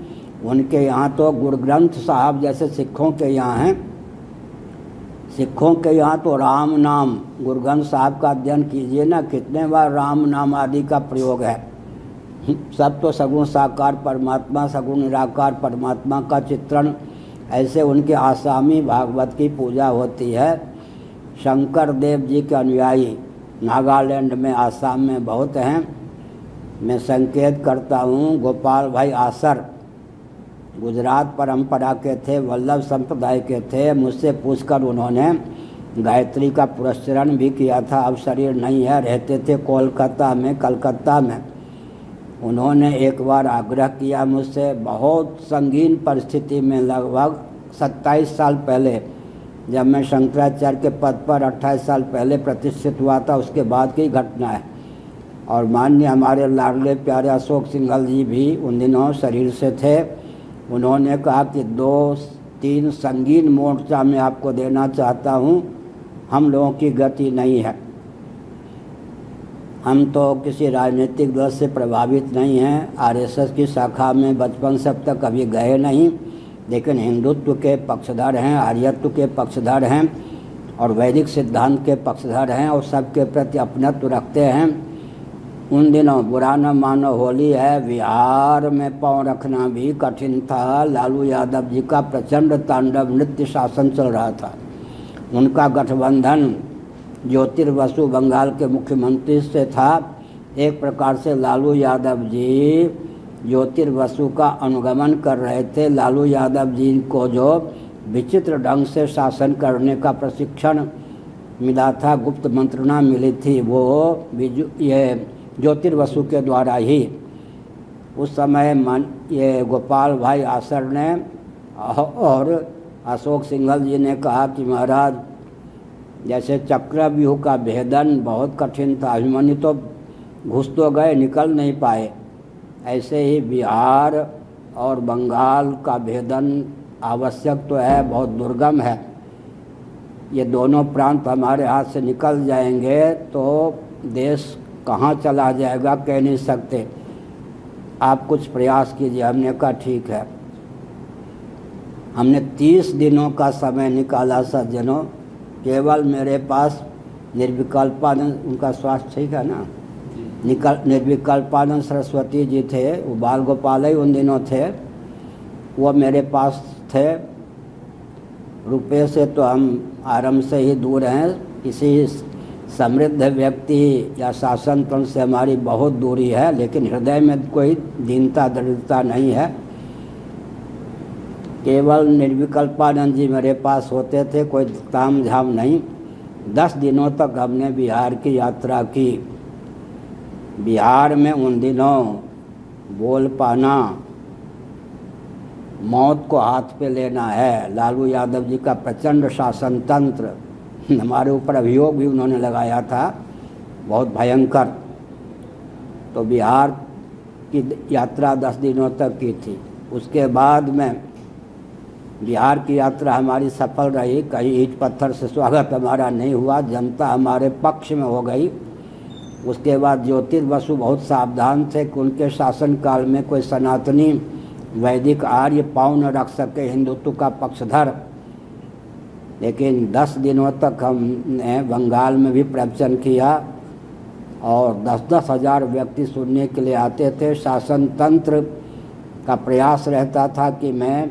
उनके यहाँ तो गुरु ग्रंथ साहब जैसे सिखों के यहाँ हैं, सिखों के यहाँ तो राम नाम, गुरु ग्रंथ साहब का अध्ययन कीजिए ना, कितने बार राम नाम आदि का प्रयोग है। सब तो सगुण साकार परमात्मा, सगुण निराकार परमात्मा का चित्रण, ऐसे उनके आसामी भागवत की पूजा होती है। शंकर देव जी के अनुयायी नागालैंड में, आसाम में बहुत हैं। मैं संकेत करता हूँ, गोपाल भाई आसर गुजरात परंपरा के थे, वल्लभ संप्रदाय के थे। मुझसे पूछकर उन्होंने गायत्री का पुरस्चरण भी किया था। अब शरीर नहीं है, रहते थे कोलकाता में, कलकत्ता में। उन्होंने एक बार आग्रह किया मुझसे, बहुत संगीन परिस्थिति में, लगभग 27 साल पहले, जब मैं शंकराचार्य के पद पर 28 साल पहले प्रतिष्ठित हुआ था, उसके बाद की घटना है। और माननीय हमारे लाडले प्यारे अशोक सिंघल जी भी उन दिनों शरीर से थे। उन्होंने कहा कि 2-3 संगीन मोर्चा में आपको देना चाहता हूँ, हम लोगों की गति नहीं है। हम तो किसी राजनीतिक दल से प्रभावित नहीं हैं, आरएसएस की शाखा में बचपन से अब तक कभी गए नहीं, लेकिन हिंदुत्व के पक्षधर हैं, आर्यत्व के पक्षधर हैं और वैदिक सिद्धांत के पक्षधर हैं और सबके प्रति अपनत्व रखते हैं। उन दिनों बुरा न मानो, होली है, बिहार में पाँव रखना भी कठिन था। लालू यादव जी का प्रचंड तांडव नृत्य शासन चल रहा था। उनका गठबंधन ज्योतिर्वसु बंगाल के मुख्यमंत्री से था। एक प्रकार से लालू यादव जी ज्योतिर्वसु का अनुगमन कर रहे थे। लालू यादव जी को जो विचित्र ढंग से शासन करने का प्रशिक्षण मिला था, गुप्त मंत्रणा मिली थी, वो ये ज्योतिर्वसु के द्वारा ही। उस समय ये गोपाल भाई आसर ने और अशोक सिंघल जी ने कहा कि महाराज, जैसे चक्रव्यूह का भेदन बहुत कठिन था, अभिमन्यु तो घुस तो गए, निकल नहीं पाए, ऐसे ही बिहार और बंगाल का भेदन आवश्यक तो है, बहुत दुर्गम है। ये दोनों प्रांत हमारे हाथ से निकल जाएंगे तो देश कहाँ चला जाएगा कह नहीं सकते, आप कुछ प्रयास कीजिए। हमने कहा ठीक है। हमने 30 दिनों का समय निकाला सज्जनों। केवल मेरे पास निर्विकल्पानंद, उनका स्वास्थ्य ठीक है ना, निर्विकल्पानंद सरस्वती जी थे, वो बाल गोपाल ही उन दिनों थे, वो मेरे पास थे। रुपये से तो हम आरंभ से ही दूर हैं। किसी समृद्ध व्यक्ति या शासन तंत्र से हमारी बहुत दूरी है, लेकिन हृदय में कोई दीनता दरिद्रता नहीं है। केवल निर्विकल्पानंद जी मेरे पास होते थे, कोई ताम झाम नहीं। 10 दिनों तक हमने बिहार की यात्रा की। बिहार में उन दिनों बोल पाना मौत को हाथ पे लेना है। लालू यादव जी का प्रचंड शासन तंत्र, हमारे ऊपर अभियोग भी उन्होंने लगाया था, बहुत भयंकर। तो बिहार की यात्रा 10 दिनों तक की थी। उसके बाद में बिहार की यात्रा हमारी सफल रही। कहीं ईंट पत्थर से स्वागत हमारा नहीं हुआ, जनता हमारे पक्ष में हो गई। उसके बाद ज्योतिर् बसु बहुत सावधान थे कि उनके शासनकाल में कोई सनातनी वैदिक आर्य पाँव न रख सके हिंदुत्व का पक्षधर। लेकिन 10 दिनों तक हमने बंगाल में भी प्रवचन किया और 10-10 हज़ार व्यक्ति सुनने के लिए आते थे। शासन तंत्र का प्रयास रहता था कि मैं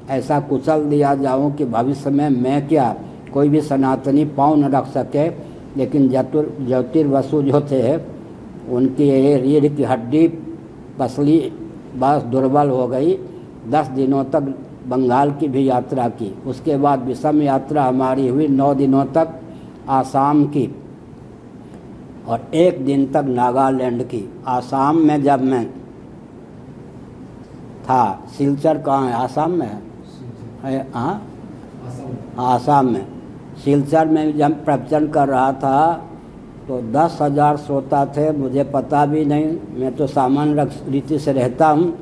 ऐसा कुचल दिया जाऊं कि भविष्य में मैं क्या कोई भी सनातनी पाँव न रख सके। लेकिन ज्योतिर्वसु जो थे उनकी रीढ़ की हड्डी पसली बस दुर्बल हो गई। 10 दिनों तक बंगाल की भी यात्रा की। उसके बाद विषम यात्रा हमारी हुई 9 दिनों तक आसाम की और 1 दिन तक नागालैंड की। आसाम में जब मैं था, सिलचर कहाँ है? आसाम में है। हाँ, आसाम में सिलचर में जब प्रवचन कर रहा था तो 10,000 श्रोता थे। मुझे पता भी नहीं, मैं तो सामान्य रीति से रहता हूँ।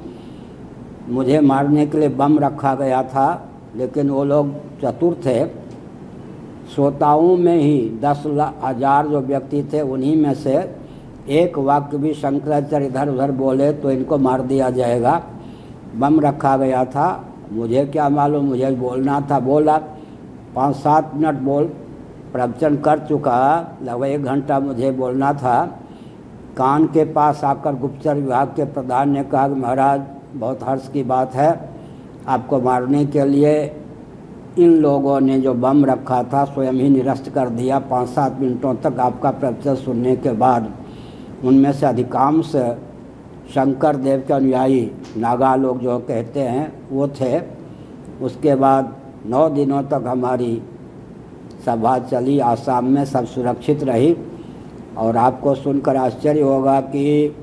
मुझे मारने के लिए बम रखा गया था, लेकिन वो लोग चतुर थे। श्रोताओं में ही 10,000 जो व्यक्ति थे उन्हीं में से एक वाक्य भी शंकराचार्य इधर उधर बोले तो इनको मार दिया जाएगा। बम रखा गया था। मुझे क्या मालूम, मुझे बोलना था, बोला। 5-7 मिनट बोल प्रवचन कर चुका, लगभग 1 घंटा मुझे बोलना था। कान के पास आकर गुप्तचर विभाग के प्रधान ने कहा कि महाराज बहुत हर्ष की बात है, आपको मारने के लिए इन लोगों ने जो बम रखा था स्वयं ही निरस्त कर दिया। 5-7 मिनटों तक आपका प्रवचन सुनने के बाद उनमें से अधिकांश शंकर देव के अनुयायी नागा लोग जो कहते हैं वो थे। उसके बाद 9 दिनों तक हमारी सभा चली। आसाम में सब सुरक्षित रही। और आपको सुनकर आश्चर्य होगा कि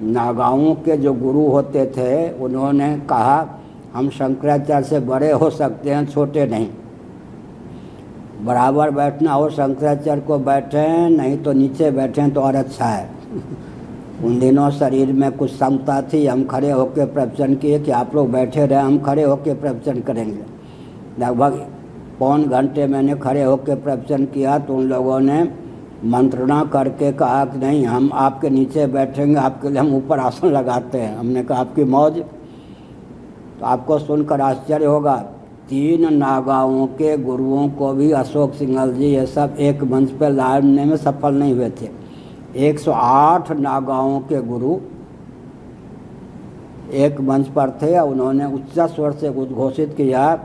नागाओं के जो गुरु होते थे उन्होंने कहा हम शंकराचार्य से बड़े हो सकते हैं, छोटे नहीं। बराबर बैठना हो शंकराचार्य को बैठें, नहीं तो नीचे बैठें तो और अच्छा है। उन दिनों शरीर में कुछ क्षमता थी। हम खड़े होकर प्रवचन किए कि आप लोग बैठे रहे, हम खड़े होकर प्रवचन करेंगे। लगभग 1 घंटे मैंने खड़े होकर प्रवचन किया तो उन लोगों ने मंत्रणा करके कहा कि नहीं, हम आपके नीचे बैठेंगे, आपके लिए हम ऊपर आसन लगाते हैं। हमने कहा आपकी मौज। तो आपको सुनकर आश्चर्य होगा, 3 नागाओं के गुरुओं को भी अशोक सिंघल जी ये सब एक मंच पर लाने में सफल नहीं हुए थे। 108 नागाओं के गुरु एक मंच पर थे। उन्होंने उच्च स्वर से उद्घोषित किया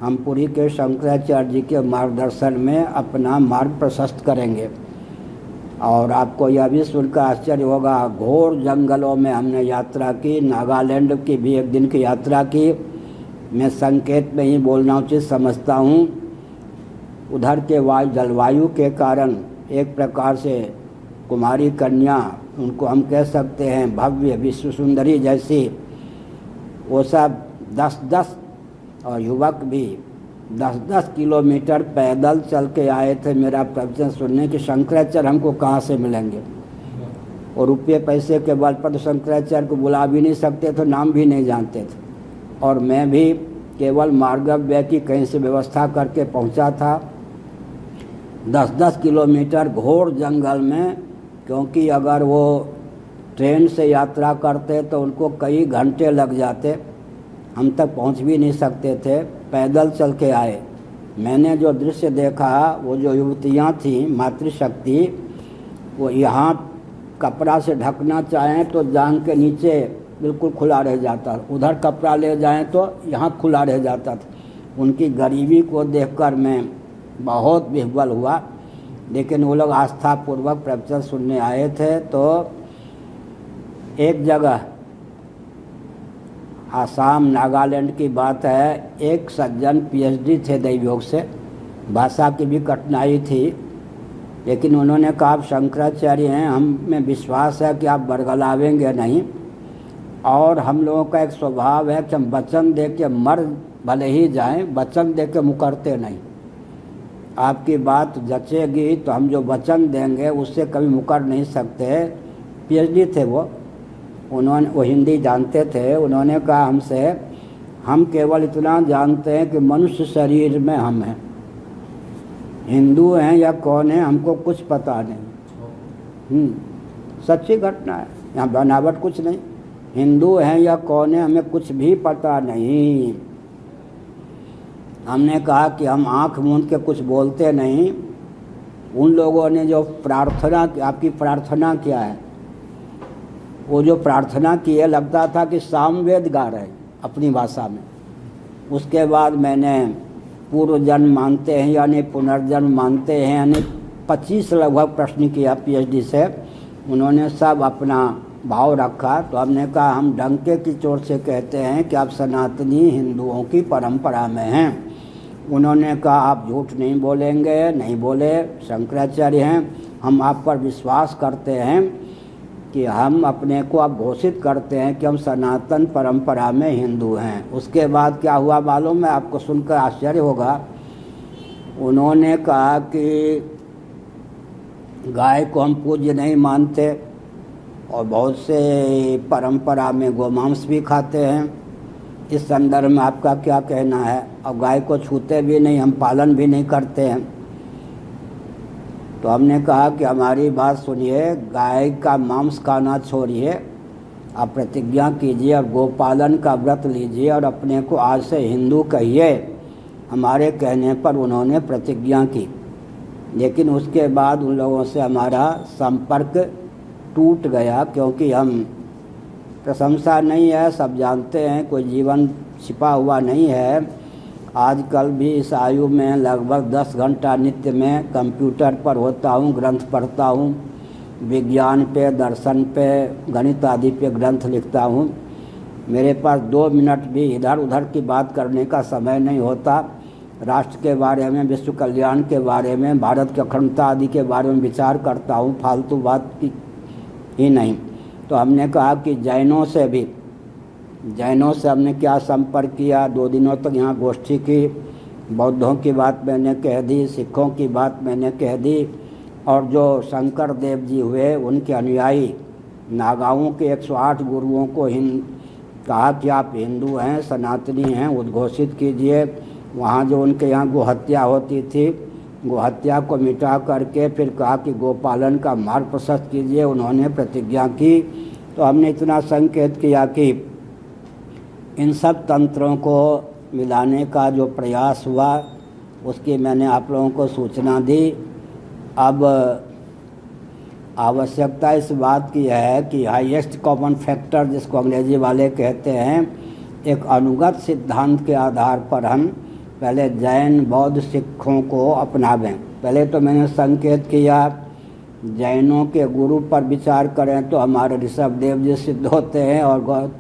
हम पुरी के शंकराचार्य जी के मार्गदर्शन में अपना मार्ग प्रशस्त करेंगे। और आपको यह भी सुनकर आश्चर्य होगा, घोर जंगलों में हमने यात्रा की। नागालैंड की भी 1 दिन की यात्रा की। मैं संकेत में ही बोलना उचित समझता हूँ। उधर के जलवायु के कारण एक प्रकार से कुमारी कन्या, उनको हम कह सकते हैं भव्य विश्व सुंदरी जैसी, वो सब 10-10 और युवक भी 10-10 किलोमीटर पैदल चल के आए थे मेरा प्रवचन सुनने कि शंकराचार्य हमको कहाँ से मिलेंगे। और रुपये पैसे के बल पर तो शंकराचार्य को बुला भी नहीं सकते थे, नाम भी नहीं जानते थे। और मैं भी केवल मार्गव्य की कहीं से व्यवस्था करके पहुंचा था 10-10 किलोमीटर घोर जंगल में। क्योंकि अगर वो ट्रेन से यात्रा करते तो उनको कई घंटे लग जाते, हम तक पहुंच भी नहीं सकते थे। पैदल चल के आए। मैंने जो दृश्य देखा, वो जो युवतियां थीं मातृशक्ति, वो यहाँ कपड़ा से ढकना चाहें तो जांघ के नीचे बिल्कुल खुला रह जाता, उधर कपड़ा ले जाएं तो यहाँ खुला रह जाता था। उनकी गरीबी को देखकर मैं बहुत विह्वल हुआ। लेकिन वो लोग आस्थापूर्वक प्रवचन सुनने आए थे। तो एक जगह आसाम नागालैंड की बात है, एक सज्जन पीएचडी थे दैवयोग से, भाषा की भी कठिनाई थी, लेकिन उन्होंने कहा आप शंकराचार्य हैं, हमें विश्वास है कि आप बरगलावेंगे नहीं, और हम लोगों का एक स्वभाव है कि हम वचन दे के मर भले ही जाएं, वचन दे के मुकरते नहीं। आपकी बात जचेगी तो हम जो वचन देंगे उससे कभी मुकर नहीं सकते। पीएचडी थे वो हिंदी जानते थे। उन्होंने कहा हमसे, हम केवल इतना जानते हैं कि मनुष्य शरीर में हम हैं, हिंदू हैं या कौन है हमको कुछ पता नहीं। सच्ची घटना है, यहाँ बनावट कुछ नहीं। हिंदू हैं या कौन है हमें कुछ भी पता नहीं। हमने कहा कि हम आंख मूंद के कुछ बोलते नहीं। उन लोगों ने जो प्रार्थना, आपकी प्रार्थना क्या है, वो जो प्रार्थना की है लगता था कि सामवेद गा रहे अपनी भाषा में। उसके बाद मैंने पूर्व जन्म मानते हैं यानी पुनर्जन्म मानते हैं यानी 25 लगभग प्रश्न किया पीएचडी से। उन्होंने सब अपना भाव रखा। तो हमने कहा हम डंके की चोट से कहते हैं कि आप सनातनी हिंदुओं की परंपरा में हैं। उन्होंने कहा आप झूठ नहीं बोलेंगे, नहीं बोले, शंकराचार्य हैं, हम आप पर विश्वास करते हैं कि हम अपने को अब घोषित करते हैं कि हम सनातन परंपरा में हिंदू हैं। उसके बाद क्या हुआ मालूम है आपको, सुनकर आश्चर्य होगा। उन्होंने कहा कि गाय को हम पूज्य नहीं मानते और बहुत से परंपरा में गोमांस भी खाते हैं। इस संदर्भ में आपका क्या कहना है? और गाय को छूते भी नहीं, हम पालन भी नहीं करते हैं। तो हमने कहा कि हमारी बात सुनिए, गाय का मांस खाना छोड़िए, आप प्रतिज्ञा कीजिए और गोपालन का व्रत लीजिए और अपने को आज से हिंदू कहिए। हमारे कहने पर उन्होंने प्रतिज्ञा की, लेकिन उसके बाद उन लोगों से हमारा संपर्क टूट गया, क्योंकि हम, प्रशंसा नहीं है, सब जानते हैं, कोई जीवन छिपा हुआ नहीं है। आजकल भी इस आयु में लगभग 10 घंटा नित्य में कंप्यूटर पर होता हूँ, ग्रंथ पढ़ता हूँ, विज्ञान पे, दर्शन पे, गणित आदि पे ग्रंथ लिखता हूँ। मेरे पास 2 मिनट भी इधर उधर की बात करने का समय नहीं होता। राष्ट्र के बारे में, विश्व कल्याण के बारे में, भारत की अखंडता आदि के बारे में विचार करता हूँ, फालतू बात की ही नहीं। तो हमने कहा कि जैनों से हमने क्या संपर्क किया। 2 दिनों तक यहाँ गोष्ठी की, बौद्धों की बात मैंने कह दी, सिखों की बात मैंने कह दी, और जो शंकर देव जी हुए उनके अनुयायी नागाओं के 108 गुरुओं को कहा कि आप हिंदू हैं, सनातनी हैं, उद्घोषित कीजिए। वहाँ जो उनके यहाँ गोहत्या होती थी, गोहत्या को मिटा करके फिर कहा कि गोपालन का मार्ग प्रशस्त कीजिए। उन्होंने प्रतिज्ञा की। तो हमने इतना संकेत किया कि इन सब तंत्रों को मिलाने का जो प्रयास हुआ उसकी मैंने आप लोगों को सूचना दी। अब आवश्यकता इस बात की है कि हाईएस्ट कॉमन फैक्टर, जिसको अंग्रेजी वाले कहते हैं, एक अनुगत सिद्धांत के आधार पर हम पहले जैन, बौद्ध, सिखों को अपनावें। पहले तो मैंने संकेत किया जैनों के गुरु पर विचार करें तो हमारे ऋषभदेव जी सिद्ध होते हैं और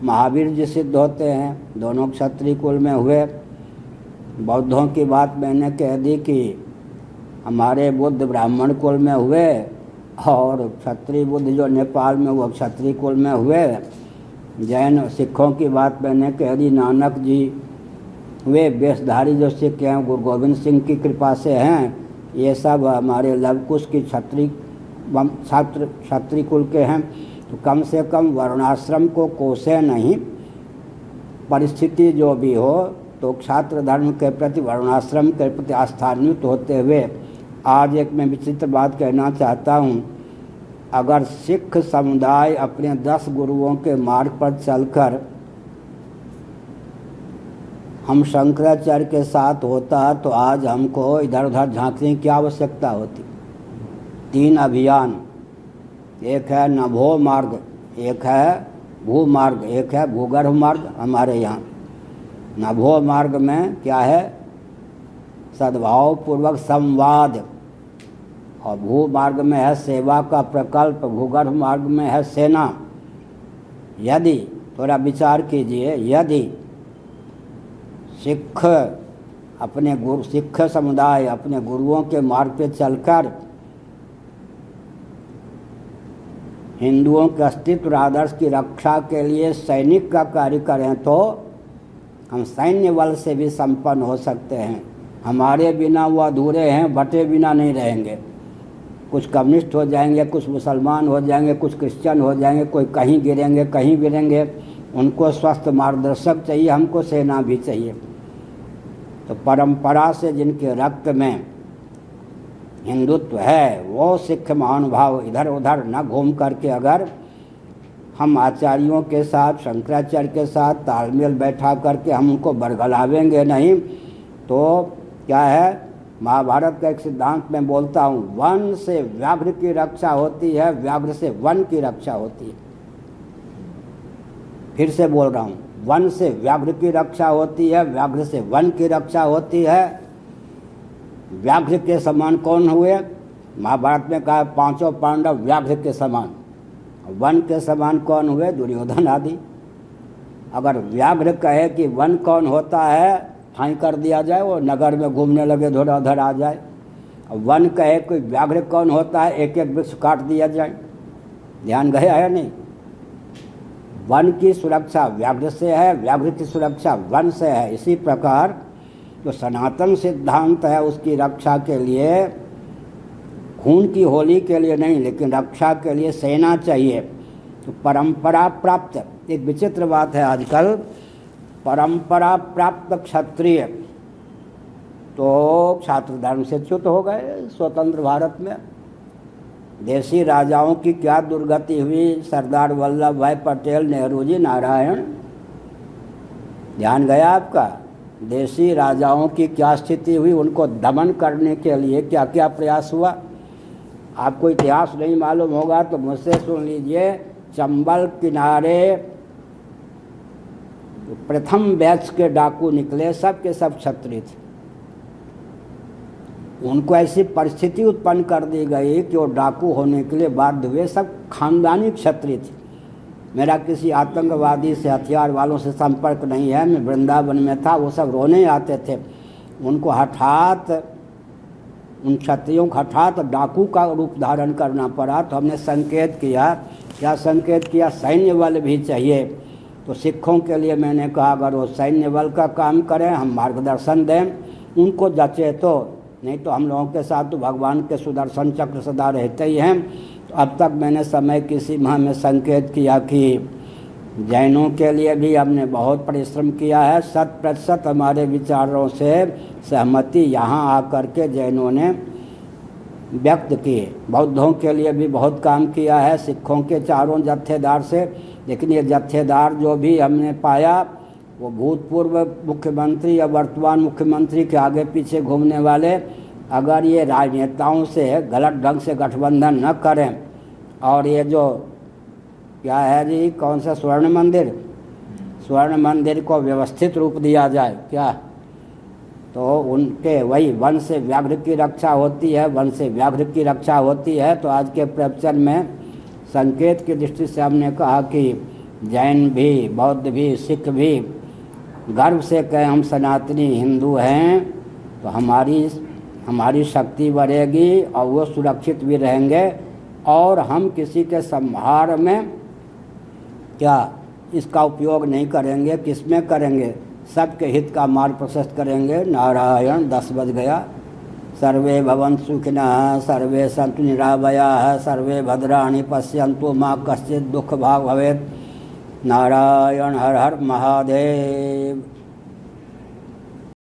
महावीर जी सिद्ध होते हैं, दोनों क्षत्रिय कुल में हुए। बौद्धों की बात मैंने कह दी कि हमारे बुद्ध ब्राह्मण कुल में हुए और क्षत्रिय बुद्ध जो नेपाल में वो क्षत्रिय कुल में हुए। जैन सिखों की बात मैंने कह दी, नानक जी वे वेशधारी जो सिख हैं गुरु गोविंद सिंह की कृपा से हैं। ये सब हमारे लवकुश की क्षत्रिय कुल के हैं। तो कम से कम वर्णाश्रम को कोसे नहीं, परिस्थिति जो भी हो तो छात्र धर्म के प्रति, वर्णाश्रम के प्रति आस्थान्वित होते हुए आज एक मैं विचित्र बात कहना चाहता हूँ। अगर सिख समुदाय अपने 10 गुरुओं के मार्ग पर चलकर हम शंकराचार्य के साथ होता तो आज हमको इधर उधर झांकने की आवश्यकता होती। 3 अभियान, एक है नभो मार्ग, एक है भू मार्ग, एक है भूगर्भ मार्ग हमारे यहाँ। नभो मार्ग में क्या है? सद्भाव पूर्वक संवाद। और भू मार्ग में है सेवा का प्रकल्प, भूगर्भ मार्ग में है सेना। यदि थोड़ा विचार कीजिए, यदि सिख समुदाय अपने गुरुओं के मार्ग पे चलकर हिंदुओं के अस्तित्व और आदर्श की रक्षा के लिए सैनिक का कार्य करें तो हम सैन्य बल से भी संपन्न हो सकते हैं। हमारे बिना वो अधूरे हैं, बटे बिना नहीं रहेंगे। कुछ कम्युनिस्ट हो जाएंगे, कुछ मुसलमान हो जाएंगे, कुछ क्रिश्चियन हो जाएंगे, कोई कहीं गिरेंगे कहीं गिरेंगे। उनको स्वस्थ मार्गदर्शक चाहिए, हमको सेना भी चाहिए। तो परंपरा से जिनके रक्त में हिंदुत्व है वो सिख महानुभाव इधर उधर न घूम करके अगर हम आचार्यों के साथ, शंकराचार्य के साथ तालमेल बैठा करके हम उनको बरगलावेंगे नहीं तो क्या है? महाभारत का एक सिद्धांत में बोलता हूँ, वन से व्याघ्र की रक्षा होती है, व्याघ्र से वन की रक्षा होती है। फिर से बोल रहा हूँ, वन से व्याघ्र की रक्षा होती है, व्याघ्र से वन की रक्षा होती है। व्याघ्र के समान कौन हुए? महाभारत में कहा पांचों पांडव व्याघ्र के समान। वन के समान कौन हुए? दुर्योधन आदि। अगर व्याघ्र कहे कि वन कौन होता है, ठाई कर दिया जाए, वो नगर में घूमने लगे, थोड़ा उधर आ जाए। वन कहे कोई व्याघ्र कौन होता है, एक एक वृक्ष काट दिया जाए। ध्यान गया है नहीं? वन की सुरक्षा व्याघ्र से है, व्याघ्र की सुरक्षा वन से है। इसी प्रकार जो सनातन सिद्धांत है उसकी रक्षा के लिए खून की होली के लिए नहीं, लेकिन रक्षा के लिए सेना चाहिए। तो परंपरा प्राप्त, एक विचित्र बात है आजकल, परंपरा प्राप्त क्षत्रिय तो छात्र धर्म से च्युत हो गए स्वतंत्र भारत में। देशी राजाओं की क्या दुर्गति हुई? सरदार वल्लभ भाई पटेल, नेहरू जी, नारायण। ध्यान गया आपका? देशी राजाओं की क्या स्थिति हुई? उनको दमन करने के लिए क्या क्या प्रयास हुआ? आपको इतिहास नहीं मालूम होगा तो मुझसे सुन लीजिए। चंबल किनारे प्रथम बैच के डाकू निकले, सब के सब क्षत्रिय थे। उनको ऐसी परिस्थिति उत्पन्न कर दी गई कि वो डाकू होने के लिए बाध्य हुए। सब खानदानी क्षत्रिय थे। मेरा किसी आतंकवादी से, हथियार वालों से संपर्क नहीं है। मैं वृंदावन में था, वो सब रोने आते थे। उनको हठात, उन क्षत्रियों को हठात डाकू का रूप धारण करना पड़ा। तो हमने संकेत किया, क्या संकेत किया? सैन्य बल भी चाहिए। तो सिखों के लिए मैंने कहा अगर वो सैन्य बल का काम करें, हम मार्गदर्शन दें, उनको जचे तो, नहीं तो हम लोगों के साथ तो भगवान के सुदर्शन चक्र सदा रहते ही हैं। तो अब तक मैंने समय की सीमा में संकेत किया कि जैनों के लिए भी हमने बहुत परिश्रम किया है। 100% हमारे विचारों से सहमति यहाँ आकर के जैनों ने व्यक्त की। बौद्धों के लिए भी बहुत काम किया है, सिखों के चारों जत्थेदार से। लेकिन ये जत्थेदार जो भी हमने पाया वो भूतपूर्व मुख्यमंत्री या वर्तमान मुख्यमंत्री के आगे पीछे घूमने वाले, अगर ये राजनेताओं से गलत ढंग से गठबंधन न करें और ये जो क्या है जी, कौन सा स्वर्ण मंदिर को व्यवस्थित रूप दिया जाए क्या, तो उनके वही वन से व्याघ्र की रक्षा होती है, वन से व्याघ्र की रक्षा होती है। तो आज के प्रवचन में संकेत की दृष्टि से हमने कहा कि जैन भी, बौद्ध भी, सिख भी गर्व से कहें हम सनातनी हिंदू हैं तो हमारी शक्ति बढ़ेगी और वो सुरक्षित भी रहेंगे। और हम किसी के संहार में क्या इसका उपयोग नहीं करेंगे, किसमें करेंगे? सबके हित का मार्ग प्रशस्त करेंगे। नारायण। 10 बज गया। सर्वे भवन्तु सुखिनः, सर्वे सन्तु निरामयाः, सर्वे भद्राणि पश्यन्तु मा कश्चित् दुःखभाग् भवेत्। नारायण। हर हर महादेव।